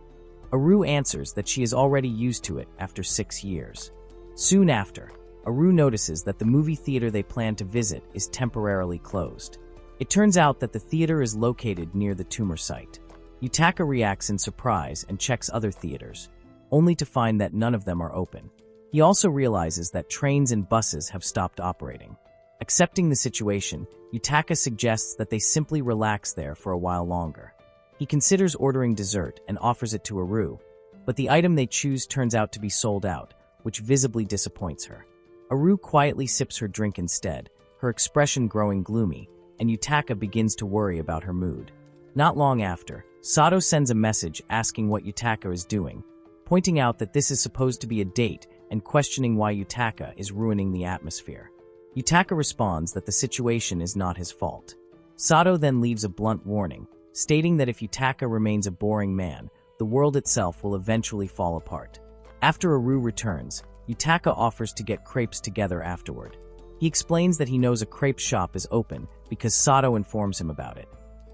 Aru answers that she is already used to it after 6 years. Soon after, Aru notices that the movie theater they plan to visit is temporarily closed. It turns out that the theater is located near the tumor site. Yutaka reacts in surprise and checks other theaters, only to find that none of them are open. He also realizes that trains and buses have stopped operating. Accepting the situation, Yutaka suggests that they simply relax there for a while longer. He considers ordering dessert and offers it to Aru, but the item they choose turns out to be sold out, which visibly disappoints her. Aru quietly sips her drink instead, her expression growing gloomy, and Yutaka begins to worry about her mood. Not long after, Sato sends a message asking what Yutaka is doing, pointing out that this is supposed to be a date and questioning why Yutaka is ruining the atmosphere. Yutaka responds that the situation is not his fault. Sato then leaves a blunt warning, stating that if Yutaka remains a boring man, the world itself will eventually fall apart. After Aru returns, Yutaka offers to get crepes together afterward. He explains that he knows a crepe shop is open because Sato informs him about it.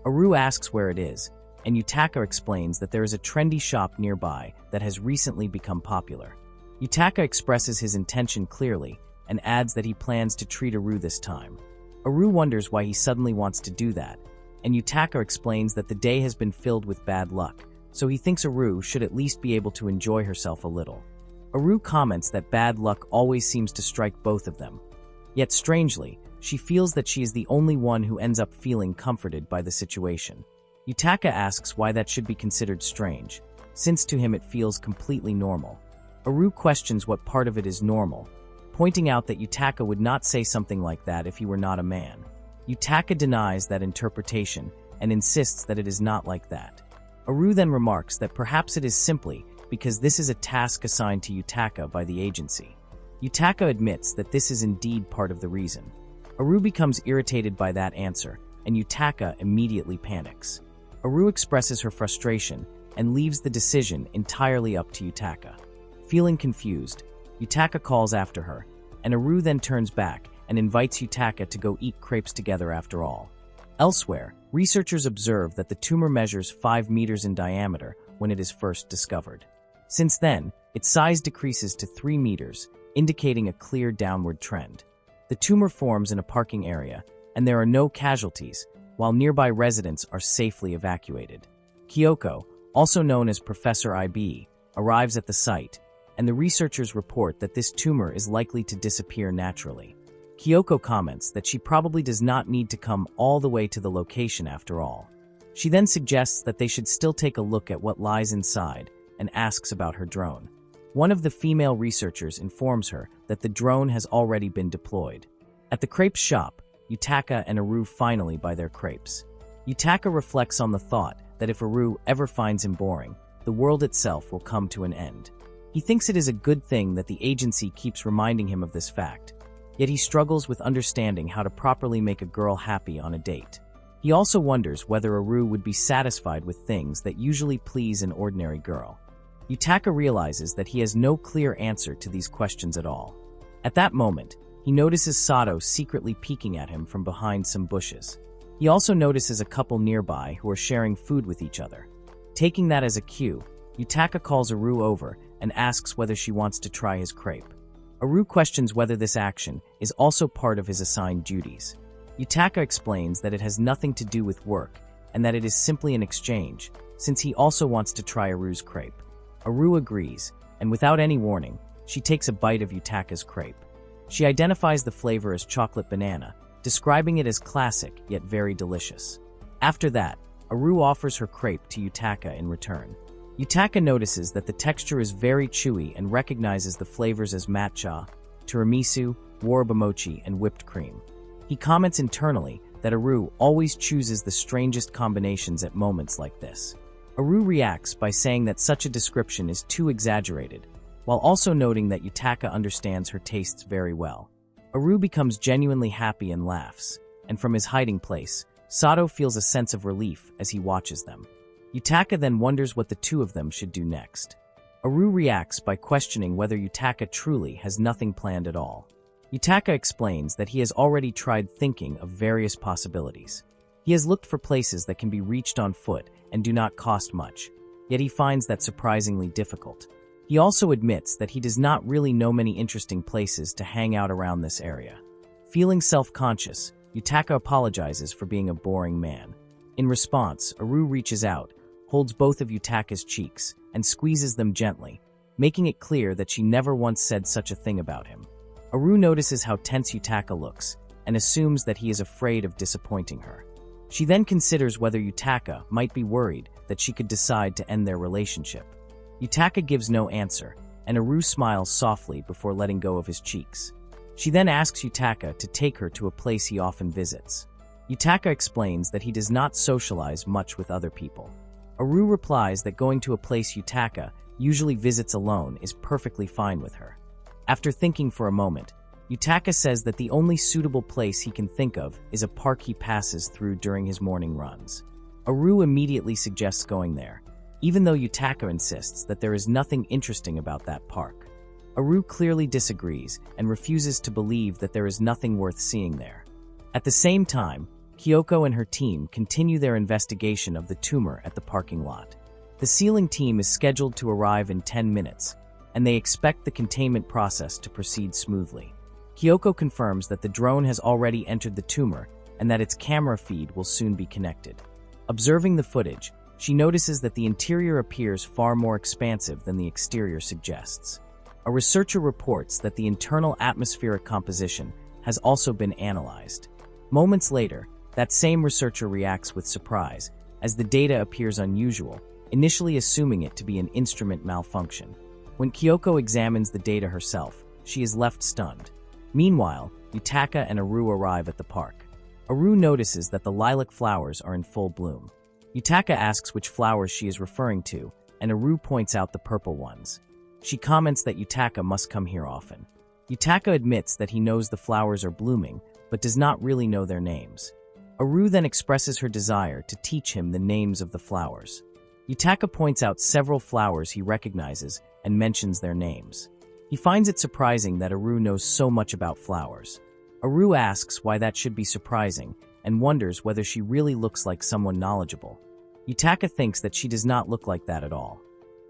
Aru asks where it is, and Yutaka explains that there is a trendy shop nearby that has recently become popular. Yutaka expresses his intention clearly and adds that he plans to treat Aru this time. Aru wonders why he suddenly wants to do that, and Yutaka explains that the day has been filled with bad luck, so he thinks Aru should at least be able to enjoy herself a little. Aru comments that bad luck always seems to strike both of them. Yet strangely, she feels that she is the only one who ends up feeling comforted by the situation. Yutaka asks why that should be considered strange, since to him it feels completely normal. Aru questions what part of it is normal, pointing out that Yutaka would not say something like that if he were not a man. Yutaka denies that interpretation and insists that it is not like that. Aru then remarks that perhaps it is simply because this is a task assigned to Yutaka by the agency. Yutaka admits that this is indeed part of the reason. Aru becomes irritated by that answer, and Yutaka immediately panics. Aru expresses her frustration and leaves the decision entirely up to Yutaka. Feeling confused, Yutaka calls after her, and Aru then turns back and invites Yutaka to go eat crepes together after all. Elsewhere, researchers observe that the tumor measures 5 meters in diameter when it is first discovered. Since then, its size decreases to 3 meters, indicating a clear downward trend. The tumor forms in a parking area, and there are no casualties, while nearby residents are safely evacuated. Kyoko, also known as Professor IB, arrives at the site, and the researchers report that this tumor is likely to disappear naturally. Kyoko comments that she probably does not need to come all the way to the location after all. She then suggests that they should still take a look at what lies inside and asks about her drone. One of the female researchers informs her that the drone has already been deployed. At the crepe shop, Yutaka and Aru finally buy their crepes. Yutaka reflects on the thought that if Aru ever finds him boring, the world itself will come to an end. He thinks it is a good thing that the agency keeps reminding him of this fact, yet he struggles with understanding how to properly make a girl happy on a date. He He also wonders whether Aru would be satisfied with things that usually please an ordinary girl. Yutaka realizes that he has no clear answer to these questions at all. At that moment, he notices Sato secretly peeking at him from behind some bushes. He also notices a couple nearby who are sharing food with each other. Taking that as a cue, Yutaka calls Aru over and asks whether she wants to try his crepe. Aru questions whether this action is also part of his assigned duties. Yutaka explains that it has nothing to do with work and that it is simply an exchange, since he also wants to try Aru's crepe. Aru agrees, and without any warning, she takes a bite of Yutaka's crepe. She identifies the flavor as chocolate banana, describing it as classic yet very delicious. After that, Aru offers her crepe to Yutaka in return. Yutaka notices that the texture is very chewy and recognizes the flavors as matcha, tiramisu, warabamochi, and whipped cream. He comments internally that Aru always chooses the strangest combinations at moments like this. Aru reacts by saying that such a description is too exaggerated, while also noting that Yutaka understands her tastes very well. Aru becomes genuinely happy and laughs, and from his hiding place, Sato feels a sense of relief as he watches them. Yutaka then wonders what the two of them should do next. Aru reacts by questioning whether Yutaka truly has nothing planned at all. Yutaka explains that he has already tried thinking of various possibilities. He has looked for places that can be reached on foot and do not cost much, yet he finds that surprisingly difficult. He also admits that he does not really know many interesting places to hang out around this area. Feeling self-conscious, Yutaka apologizes for being a boring man. In response, Aru reaches out, holds both of Yutaka's cheeks, and squeezes them gently, making it clear that she never once said such a thing about him. Aru notices how tense Yutaka looks, and assumes that he is afraid of disappointing her. She then considers whether Yutaka might be worried that she could decide to end their relationship. Yutaka gives no answer, and Aru smiles softly before letting go of his cheeks. She then asks Yutaka to take her to a place he often visits. Yutaka explains that he does not socialize much with other people. Aru replies that going to a place Yutaka usually visits alone is perfectly fine with her. After thinking for a moment, Yutaka says that the only suitable place he can think of is a park he passes through during his morning runs. Aru immediately suggests going there, even though Yutaka insists that there is nothing interesting about that park. Aru clearly disagrees and refuses to believe that there is nothing worth seeing there. At the same time, Kyoko and her team continue their investigation of the tumor at the parking lot. The sealing team is scheduled to arrive in 10 minutes, and they expect the containment process to proceed smoothly. Kyoko confirms that the drone has already entered the tumor and that its camera feed will soon be connected. Observing the footage, she notices that the interior appears far more expansive than the exterior suggests. A researcher reports that the internal atmospheric composition has also been analyzed. Moments later, that same researcher reacts with surprise as the data appears unusual, initially assuming it to be an instrument malfunction. When Kyoko examines the data herself, she is left stunned. Meanwhile, Yutaka and Aru arrive at the park. Aru notices that the lilac flowers are in full bloom. Yutaka asks which flowers she is referring to, and Aru points out the purple ones. She comments that Yutaka must come here often. Yutaka admits that he knows the flowers are blooming, but does not really know their names. Aru then expresses her desire to teach him the names of the flowers. Yutaka points out several flowers he recognizes and mentions their names. He finds it surprising that Aru knows so much about flowers. Aru asks why that should be surprising and wonders whether she really looks like someone knowledgeable. Yutaka thinks that she does not look like that at all.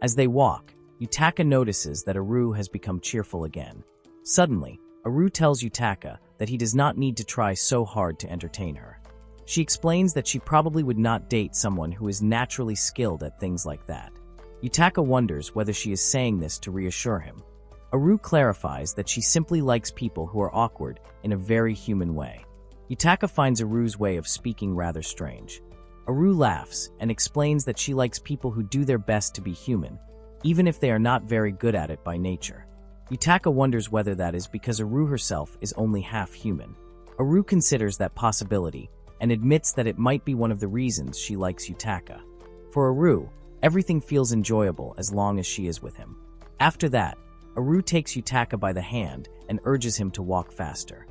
As they walk, Yutaka notices that Aru has become cheerful again. Suddenly, Aru tells Yutaka that he does not need to try so hard to entertain her. She explains that she probably would not date someone who is naturally skilled at things like that. Yutaka wonders whether she is saying this to reassure him. Aru clarifies that she simply likes people who are awkward in a very human way. Yutaka finds Aru's way of speaking rather strange. Aru laughs and explains that she likes people who do their best to be human, even if they are not very good at it by nature. Yutaka wonders whether that is because Aru herself is only half human. Aru considers that possibility and admits that it might be one of the reasons she likes Yutaka. For Aru, everything feels enjoyable as long as she is with him. After that, Aru takes Yutaka by the hand and urges him to walk faster.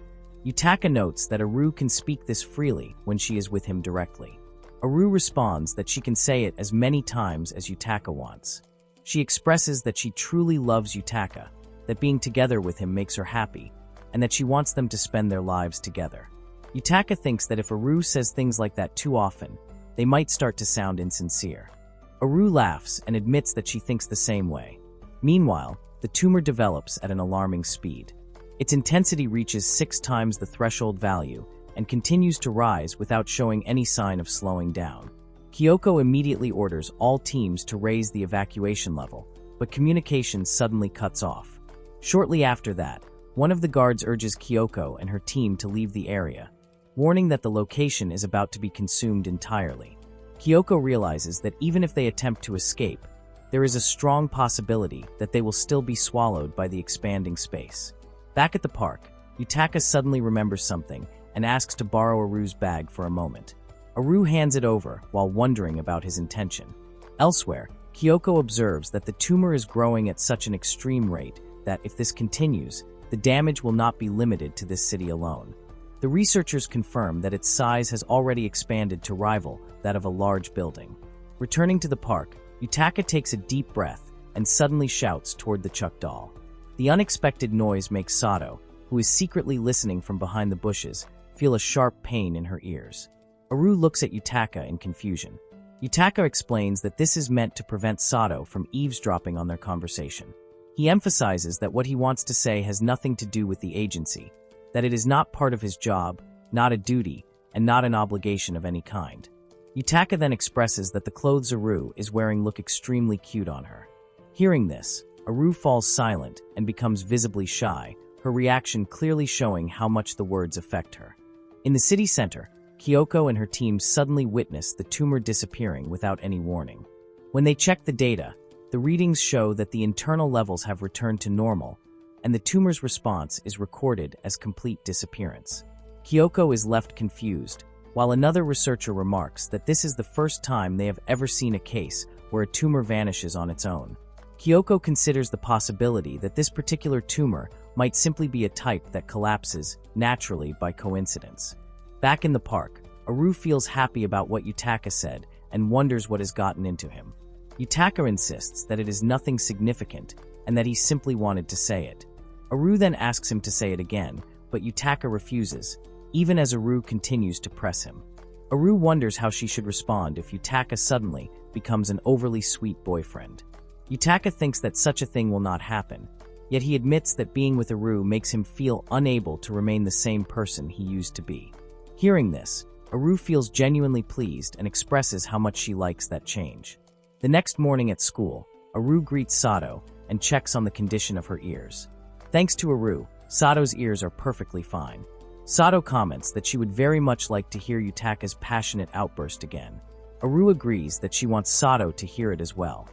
Yutaka notes that Aru can speak this freely when she is with him directly. Aru responds that she can say it as many times as Yutaka wants. She expresses that she truly loves Yutaka, that being together with him makes her happy, and that she wants them to spend their lives together. Yutaka thinks that if Aru says things like that too often, they might start to sound insincere. Aru laughs and admits that she thinks the same way. Meanwhile, the tumor develops at an alarming speed. Its intensity reaches 6 times the threshold value and continues to rise without showing any sign of slowing down. Kyoko immediately orders all teams to raise the evacuation level, but communication suddenly cuts off. Shortly after that, one of the guards urges Kyoko and her team to leave the area, warning that the location is about to be consumed entirely. Kyoko realizes that even if they attempt to escape, there is a strong possibility that they will still be swallowed by the expanding space. Back at the park, Yutaka suddenly remembers something and asks to borrow Aru's bag for a moment. Aru hands it over while wondering about his intention. Elsewhere, Kyoko observes that the tumor is growing at such an extreme rate that, if this continues, the damage will not be limited to this city alone. The researchers confirm that its size has already expanded to rival that of a large building. Returning to the park, Yutaka takes a deep breath and suddenly shouts toward the Chuck doll. The unexpected noise makes Sato, who is secretly listening from behind the bushes, feel a sharp pain in her ears. Aru looks at Yutaka in confusion. Yutaka explains that this is meant to prevent Sato from eavesdropping on their conversation. He emphasizes that what he wants to say has nothing to do with the agency, that it is not part of his job, not a duty, and not an obligation of any kind. Yutaka then expresses that the clothes Aru is wearing look extremely cute on her. Hearing this, Aru falls silent and becomes visibly shy, her reaction clearly showing how much the words affect her. In the city center, Kyoko and her team suddenly witness the tumor disappearing without any warning. When they check the data, the readings show that the internal levels have returned to normal, and the tumor's response is recorded as complete disappearance. Kyoko is left confused, while another researcher remarks that this is the first time they have ever seen a case where a tumor vanishes on its own. Kyoko considers the possibility that this particular tumor might simply be a type that collapses naturally by coincidence. Back in the park, Aru feels happy about what Yutaka said and wonders what has gotten into him. Yutaka insists that it is nothing significant and that he simply wanted to say it. Aru then asks him to say it again, but Yutaka refuses, even as Aru continues to press him. Aru wonders how she should respond if Yutaka suddenly becomes an overly sweet boyfriend. Yutaka thinks that such a thing will not happen, yet he admits that being with Aru makes him feel unable to remain the same person he used to be. Hearing this, Aru feels genuinely pleased and expresses how much she likes that change. The next morning at school, Aru greets Sato and checks on the condition of her ears. Thanks to Aru, Sato's ears are perfectly fine. Sato comments that she would very much like to hear Yutaka's passionate outburst again. Aru agrees that she wants Sato to hear it as well.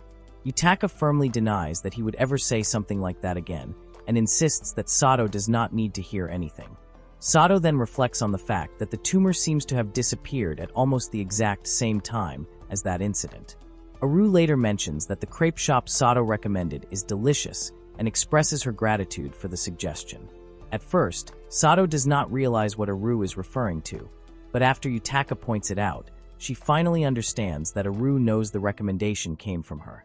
Yutaka firmly denies that he would ever say something like that again and insists that Sato does not need to hear anything. Sato then reflects on the fact that the tumor seems to have disappeared at almost the exact same time as that incident. Aru later mentions that the crepe shop Sato recommended is delicious and expresses her gratitude for the suggestion. At first, Sato does not realize what Aru is referring to, but after Yutaka points it out, she finally understands that Aru knows the recommendation came from her.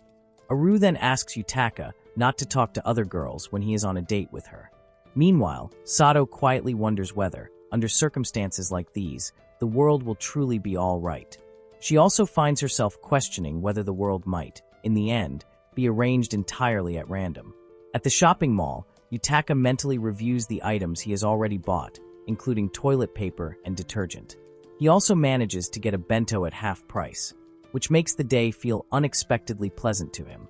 Aru then asks Yutaka not to talk to other girls when he is on a date with her. Meanwhile, Sato quietly wonders whether, under circumstances like these, the world will truly be all right. She also finds herself questioning whether the world might, in the end, be arranged entirely at random. At the shopping mall, Yutaka mentally reviews the items he has already bought, including toilet paper and detergent. He also manages to get a bento at half price, which makes the day feel unexpectedly pleasant to him.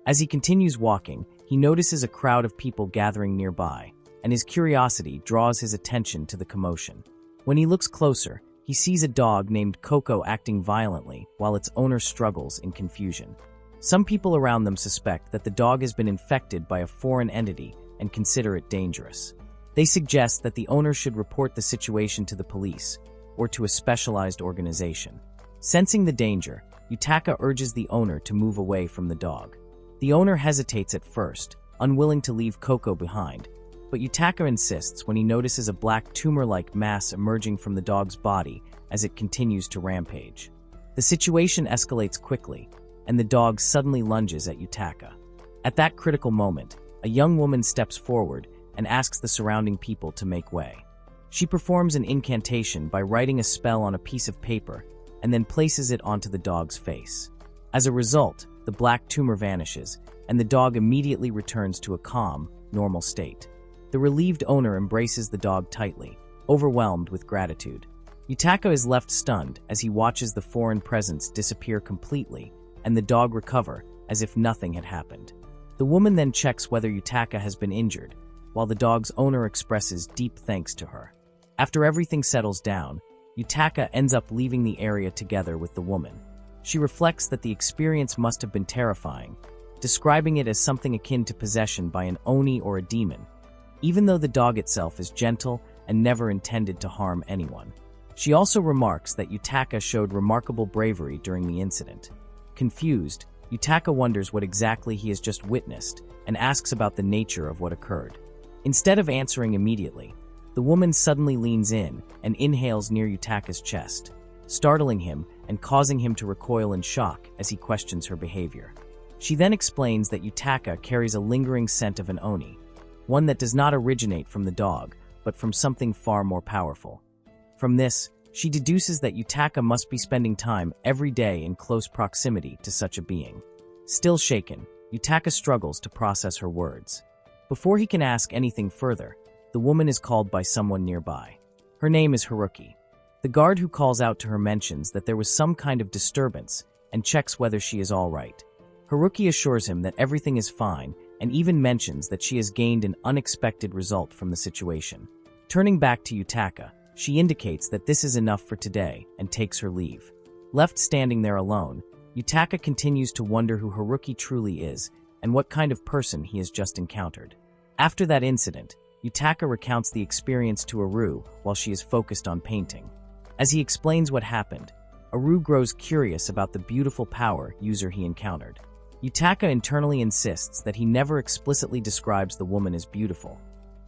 As he continues walking, he notices a crowd of people gathering nearby, and his curiosity draws his attention to the commotion. When he looks closer, he sees a dog named Coco acting violently while its owner struggles in confusion. Some people around them suspect that the dog has been infected by a foreign entity and consider it dangerous. They suggest that the owner should report the situation to the police or to a specialized organization. Sensing the danger, Yutaka urges the owner to move away from the dog. The owner hesitates at first, unwilling to leave Coco behind, but Yutaka insists when he notices a black tumor-like mass emerging from the dog's body as it continues to rampage. The situation escalates quickly, and the dog suddenly lunges at Yutaka. At that critical moment, a young woman steps forward and asks the surrounding people to make way. She performs an incantation by writing a spell on a piece of paper and then places it onto the dog's face. As a result, the black tumor vanishes, and the dog immediately returns to a calm, normal state. The relieved owner embraces the dog tightly, overwhelmed with gratitude. Yutaka is left stunned as he watches the foreign presence disappear completely and the dog recover as if nothing had happened. The woman then checks whether Yutaka has been injured, while the dog's owner expresses deep thanks to her. After everything settles down, Yutaka ends up leaving the area together with the woman. She reflects that the experience must have been terrifying, describing it as something akin to possession by an oni or a demon, even though the dog itself is gentle and never intended to harm anyone. She also remarks that Yutaka showed remarkable bravery during the incident. Confused, Yutaka wonders what exactly he has just witnessed and asks about the nature of what occurred. Instead of answering immediately, the woman suddenly leans in and inhales near Yutaka's chest, startling him and causing him to recoil in shock as he questions her behavior. She then explains that Yutaka carries a lingering scent of an oni, one that does not originate from the dog, but from something far more powerful. From this, she deduces that Yutaka must be spending time every day in close proximity to such a being. Still shaken, Yutaka struggles to process her words. Before he can ask anything further, the woman is called by someone nearby. Her name is Haruki. The guard who calls out to her mentions that there was some kind of disturbance and checks whether she is all right. Haruki assures him that everything is fine and even mentions that she has gained an unexpected result from the situation. Turning back to Yutaka, she indicates that this is enough for today and takes her leave. Left standing there alone, Yutaka continues to wonder who Haruki truly is and what kind of person he has just encountered. After that incident, Yutaka recounts the experience to Aru while she is focused on painting. As he explains what happened, Aru grows curious about the beautiful power user he encountered. Yutaka internally insists that he never explicitly describes the woman as beautiful,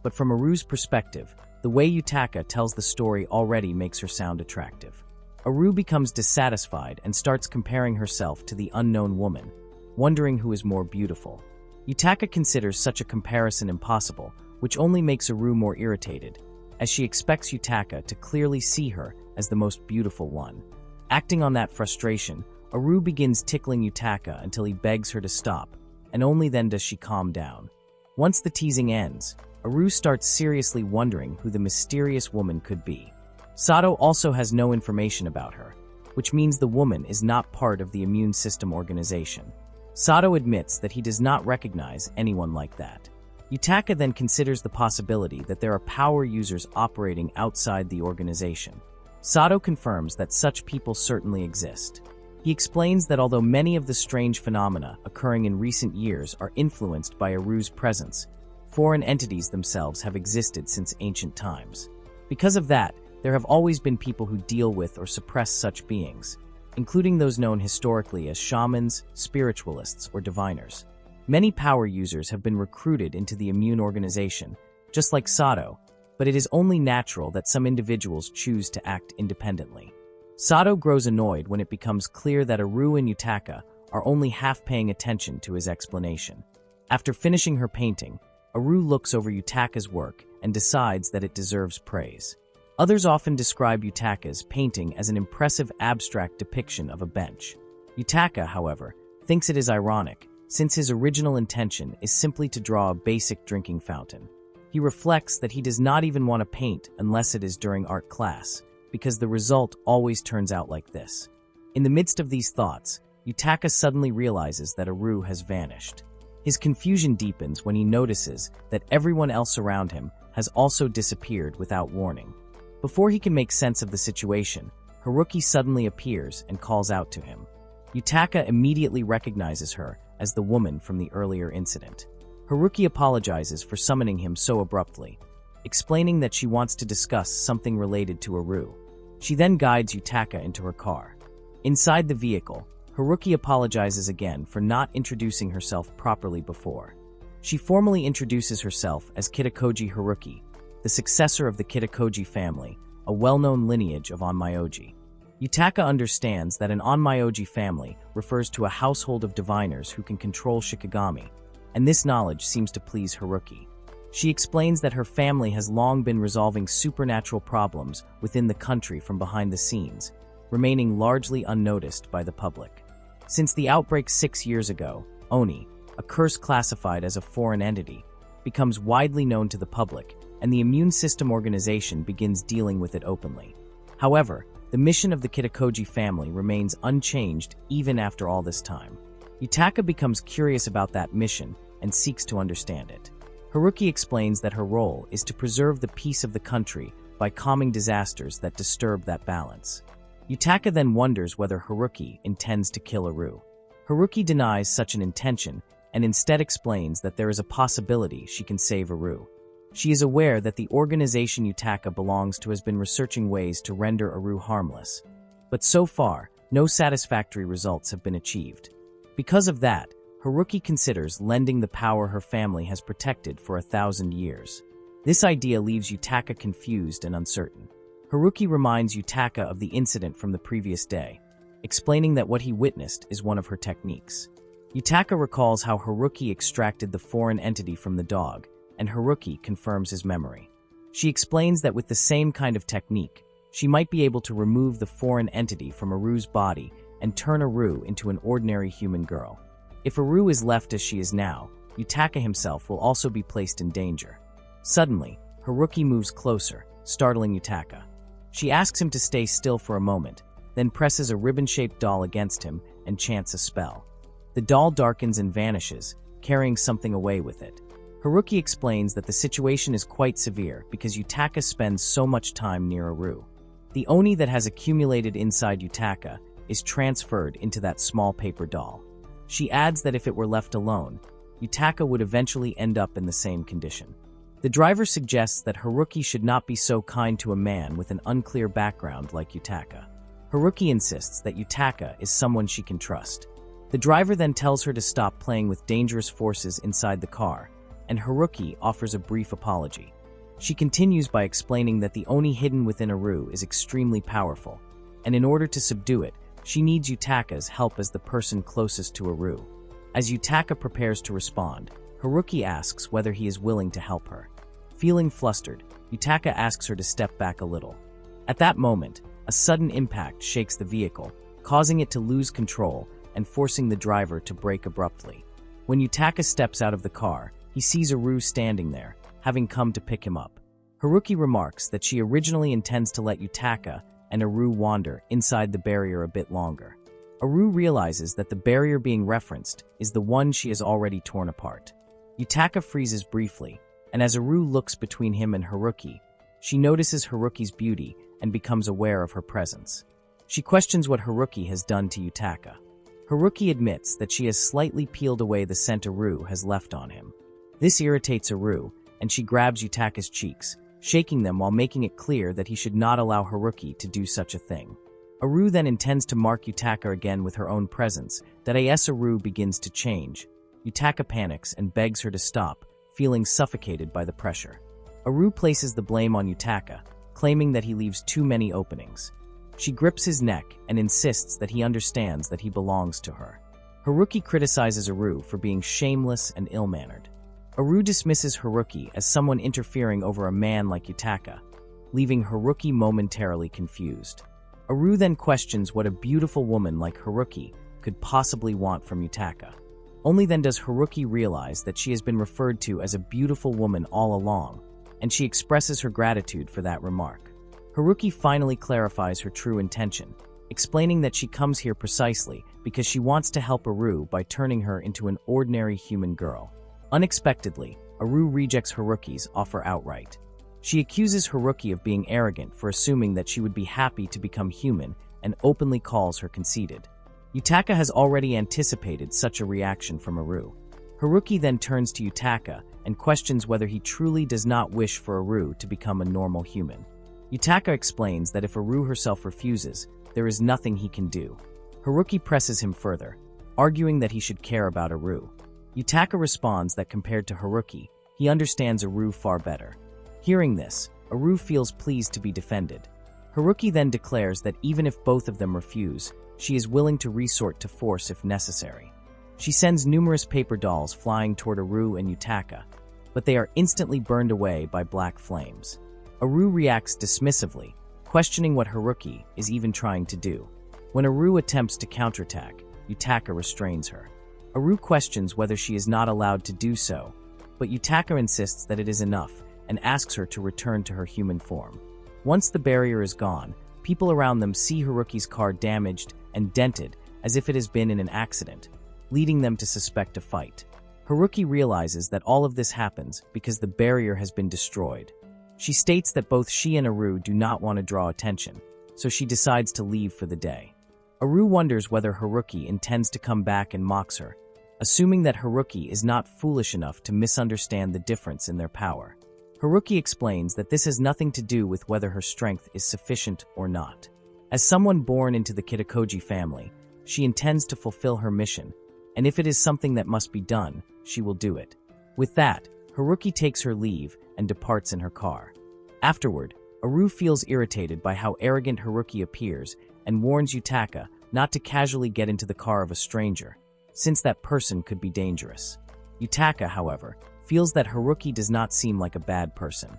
but from Aru's perspective, the way Yutaka tells the story already makes her sound attractive. Aru becomes dissatisfied and starts comparing herself to the unknown woman, wondering who is more beautiful. Yutaka considers such a comparison impossible, which only makes Aru more irritated, as she expects Yutaka to clearly see her as the most beautiful one. Acting on that frustration, Aru begins tickling Yutaka until he begs her to stop, and only then does she calm down. Once the teasing ends, Aru starts seriously wondering who the mysterious woman could be. Sato also has no information about her, which means the woman is not part of the immune system organization. Sato admits that he does not recognize anyone like that. Yutaka then considers the possibility that there are power users operating outside the organization. Sato confirms that such people certainly exist. He explains that although many of the strange phenomena occurring in recent years are influenced by Aru's presence, foreign entities themselves have existed since ancient times. Because of that, there have always been people who deal with or suppress such beings, including those known historically as shamans, spiritualists, or diviners. Many power users have been recruited into the immune organization, just like Sato, but it is only natural that some individuals choose to act independently. Sato grows annoyed when it becomes clear that Aru and Yutaka are only half paying attention to his explanation. After finishing her painting, Aru looks over Yutaka's work and decides that it deserves praise. Others often describe Yutaka's painting as an impressive abstract depiction of a bench. Yutaka, however, thinks it is ironic, since his original intention is simply to draw a basic drinking fountain. He reflects that he does not even want to paint unless it is during art class, because the result always turns out like this. In the midst of these thoughts, Yutaka suddenly realizes that Aru has vanished. His confusion deepens when he notices that everyone else around him has also disappeared without warning. Before he can make sense of the situation, Haruki suddenly appears and calls out to him. Yutaka immediately recognizes her as the woman from the earlier incident. Haruki apologizes for summoning him so abruptly, explaining that she wants to discuss something related to Aru. She then guides Yutaka into her car. Inside the vehicle, Haruki apologizes again for not introducing herself properly before. She formally introduces herself as Kitakoji Haruki, the successor of the Kitakoji family, a well-known lineage of onmyoji. Yutaka understands that an onmyoji family refers to a household of diviners who can control shikigami, and this knowledge seems to please Haruki. She explains that her family has long been resolving supernatural problems within the country from behind the scenes, remaining largely unnoticed by the public. Since the outbreak 6 years ago, Oni, a curse classified as a foreign entity, becomes widely known to the public, and the immune system organization begins dealing with it openly. However, the mission of the Kitakoji family remains unchanged even after all this time. Yutaka becomes curious about that mission and seeks to understand it. Haruki explains that her role is to preserve the peace of the country by calming disasters that disturb that balance. Yutaka then wonders whether Haruki intends to kill Aru. Haruki denies such an intention and instead explains that there is a possibility she can save Aru. She is aware that the organization Yutaka belongs to has been researching ways to render Aru harmless, but so far, no satisfactory results have been achieved. Because of that, Haruki considers lending the power her family has protected for 1,000 years. This idea leaves Yutaka confused and uncertain. Haruki reminds Yutaka of the incident from the previous day, explaining that what he witnessed is one of her techniques. Yutaka recalls how Haruki extracted the foreign entity from the dog, and Haruki confirms his memory. She explains that with the same kind of technique, she might be able to remove the foreign entity from Aru's body and turn Aru into an ordinary human girl. If Aru is left as she is now, Yutaka himself will also be placed in danger. Suddenly, Haruki moves closer, startling Yutaka. She asks him to stay still for a moment, then presses a ribbon-shaped doll against him and chants a spell. The doll darkens and vanishes, carrying something away with it. Haruki explains that the situation is quite severe because Yutaka spends so much time near Aru. The Oni that has accumulated inside Yutaka is transferred into that small paper doll. She adds that if it were left alone, Yutaka would eventually end up in the same condition. The driver suggests that Haruki should not be so kind to a man with an unclear background like Yutaka. Haruki insists that Yutaka is someone she can trust. The driver then tells her to stop playing with dangerous forces inside the car, and Haruki offers a brief apology. She continues by explaining that the Oni hidden within Aru is extremely powerful, and in order to subdue it, she needs Yutaka's help as the person closest to Aru. As Yutaka prepares to respond, Haruki asks whether he is willing to help her. Feeling flustered, Yutaka asks her to step back a little. At that moment, a sudden impact shakes the vehicle, causing it to lose control and forcing the driver to brake abruptly. When Yutaka steps out of the car, he sees Aru standing there, having come to pick him up. Haruki remarks that she originally intends to let Yutaka and Aru wander inside the barrier a bit longer. Aru realizes that the barrier being referenced is the one she has already torn apart. Yutaka freezes briefly, and as Aru looks between him and Haruki, she notices Haruki's beauty and becomes aware of her presence. She questions what Haruki has done to Yutaka. Haruki admits that she has slightly peeled away the scent Aru has left on him. This irritates Aru, and she grabs Yutaka's cheeks, shaking them while making it clear that he should not allow Haruki to do such a thing. Aru then intends to mark Yutaka again with her own presence, that as Aru begins to change. Yutaka panics and begs her to stop, feeling suffocated by the pressure. Aru places the blame on Yutaka, claiming that he leaves too many openings. She grips his neck and insists that he understands that he belongs to her. Haruki criticizes Aru for being shameless and ill-mannered. Aru dismisses Haruki as someone interfering over a man like Yutaka, leaving Haruki momentarily confused. Aru then questions what a beautiful woman like Haruki could possibly want from Yutaka. Only then does Haruki realize that she has been referred to as a beautiful woman all along, and she expresses her gratitude for that remark. Haruki finally clarifies her true intention, explaining that she comes here precisely because she wants to help Aru by turning her into an ordinary human girl. Unexpectedly, Aru rejects Haruki's offer outright. She accuses Haruki of being arrogant for assuming that she would be happy to become human and openly calls her conceited. Yutaka has already anticipated such a reaction from Aru. Haruki then turns to Yutaka and questions whether he truly does not wish for Aru to become a normal human. Yutaka explains that if Aru herself refuses, there is nothing he can do. Haruki presses him further, arguing that he should care about Aru. Yutaka responds that compared to Haruki, he understands Aru far better. Hearing this, Aru feels pleased to be defended. Haruki then declares that even if both of them refuse, she is willing to resort to force if necessary. She sends numerous paper dolls flying toward Aru and Yutaka, but they are instantly burned away by black flames. Aru reacts dismissively, questioning what Haruki is even trying to do. When Aru attempts to counterattack, Yutaka restrains her. Aru questions whether she is not allowed to do so, but Yutaka insists that it is enough and asks her to return to her human form. Once the barrier is gone, people around them see Haruki's car damaged and dented as if it has been in an accident, leading them to suspect a fight. Haruki realizes that all of this happens because the barrier has been destroyed. She states that both she and Aru do not want to draw attention, so she decides to leave for the day. Aru wonders whether Haruki intends to come back and mocks her, assuming that Haruki is not foolish enough to misunderstand the difference in their power. Haruki explains that this has nothing to do with whether her strength is sufficient or not. As someone born into the Kitakoji family, she intends to fulfill her mission, and if it is something that must be done, she will do it. With that, Haruki takes her leave and departs in her car. Afterward, Aru feels irritated by how arrogant Haruki appears and warns Yutaka not to casually get into the car of a stranger, since that person could be dangerous. Yutaka, however, feels that Haruki does not seem like a bad person.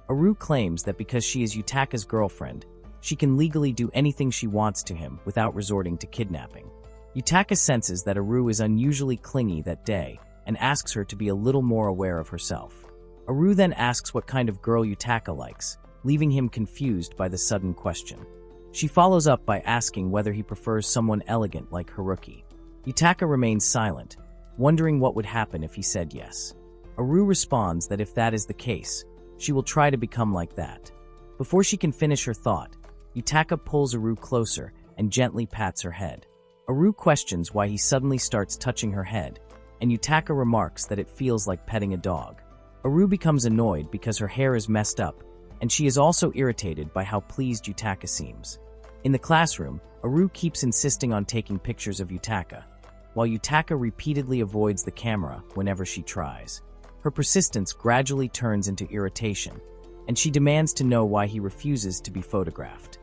Aru claims that because she is Yutaka's girlfriend, she can legally do anything she wants to him without resorting to kidnapping. Yutaka senses that Aru is unusually clingy that day and asks her to be a little more aware of herself. Aru then asks what kind of girl Yutaka likes, leaving him confused by the sudden question. She follows up by asking whether he prefers someone elegant like Haruki. Yutaka remains silent, wondering what would happen if he said yes. Aru responds that if that is the case, she will try to become like that. Before she can finish her thought, Yutaka pulls Aru closer and gently pats her head. Aru questions why he suddenly starts touching her head, and Yutaka remarks that it feels like petting a dog. Aru becomes annoyed because her hair is messed up, and she is also irritated by how pleased Yutaka seems. In the classroom, Aru keeps insisting on taking pictures of Yutaka, while Yutaka repeatedly avoids the camera whenever she tries. Her persistence gradually turns into irritation, and she demands to know why he refuses to be photographed.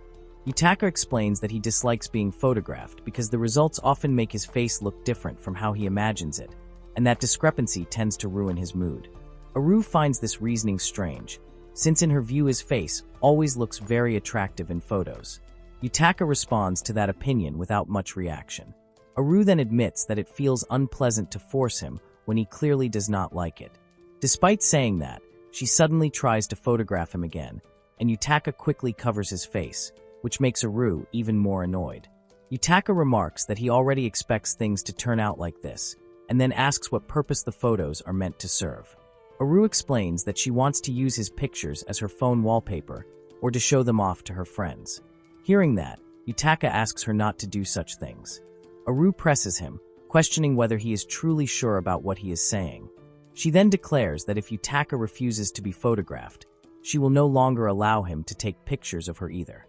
Yutaka explains that he dislikes being photographed because the results often make his face look different from how he imagines it, and that discrepancy tends to ruin his mood. Aru finds this reasoning strange, since in her view his face always looks very attractive in photos. Yutaka responds to that opinion without much reaction. Aru then admits that it feels unpleasant to force him when he clearly does not like it. Despite saying that, she suddenly tries to photograph him again, and Yutaka quickly covers his face, which makes Aru even more annoyed. Yutaka remarks that he already expects things to turn out like this, and then asks what purpose the photos are meant to serve. Aru explains that she wants to use his pictures as her phone wallpaper or to show them off to her friends. Hearing that, Yutaka asks her not to do such things. Aru presses him, questioning whether he is truly sure about what he is saying. She then declares that if Yutaka refuses to be photographed, she will no longer allow him to take pictures of her either.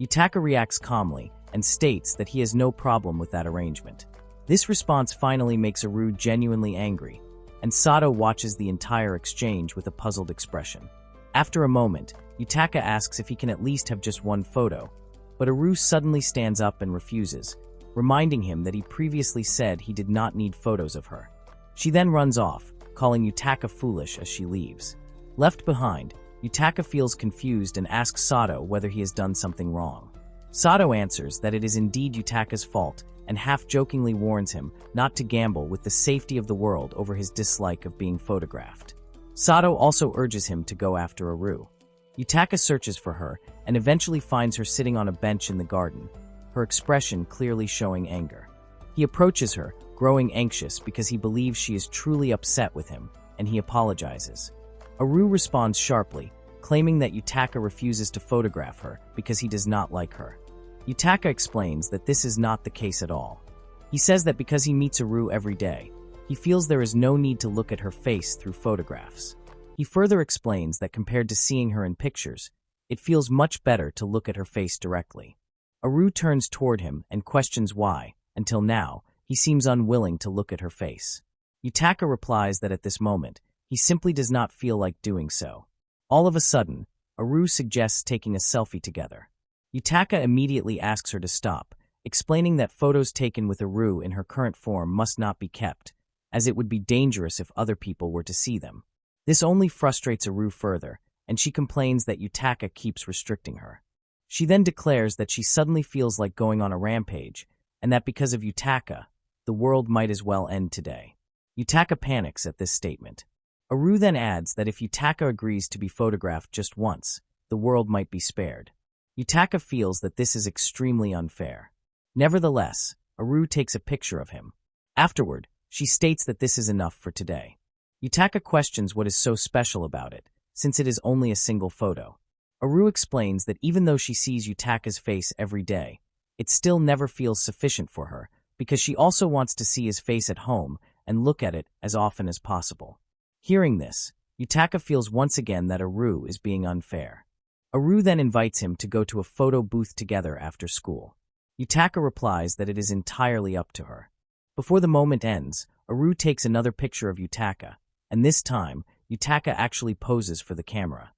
Yutaka reacts calmly and states that he has no problem with that arrangement. This response finally makes Aru genuinely angry, and Sato watches the entire exchange with a puzzled expression. After a moment, Yutaka asks if he can at least have just one photo, but Aru suddenly stands up and refuses, reminding him that he previously said he did not need photos of her. She then runs off, calling Yutaka foolish as she leaves. Left behind, Yutaka feels confused and asks Sato whether he has done something wrong. Sato answers that it is indeed Yutaka's fault and half-jokingly warns him not to gamble with the safety of the world over his dislike of being photographed. Sato also urges him to go after Aru. Yutaka searches for her and eventually finds her sitting on a bench in the garden, her expression clearly showing anger. He approaches her, growing anxious because he believes she is truly upset with him, and he apologizes. Aru responds sharply, claiming that Yutaka refuses to photograph her because he does not like her. Yutaka explains that this is not the case at all. He says that because he meets Aru every day, he feels there is no need to look at her face through photographs. He further explains that compared to seeing her in pictures, it feels much better to look at her face directly. Aru turns toward him and questions why, until now, he seems unwilling to look at her face. Yutaka replies that at this moment, he simply does not feel like doing so. All of a sudden, Aru suggests taking a selfie together. Yutaka immediately asks her to stop, explaining that photos taken with Aru in her current form must not be kept, as it would be dangerous if other people were to see them. This only frustrates Aru further, and she complains that Yutaka keeps restricting her. She then declares that she suddenly feels like going on a rampage, and that because of Yutaka, the world might as well end today. Yutaka panics at this statement. Aru then adds that if Yutaka agrees to be photographed just once, the world might be spared. Yutaka feels that this is extremely unfair. Nevertheless, Aru takes a picture of him. Afterward, she states that this is enough for today. Yutaka questions what is so special about it, since it is only a single photo. Aru explains that even though she sees Yutaka's face every day, it still never feels sufficient for her, because she also wants to see his face at home and look at it as often as possible. Hearing this, Yutaka feels once again that Aru is being unfair. Aru then invites him to go to a photo booth together after school. Yutaka replies that it is entirely up to her. Before the moment ends, Aru takes another picture of Yutaka, and this time, Yutaka actually poses for the camera.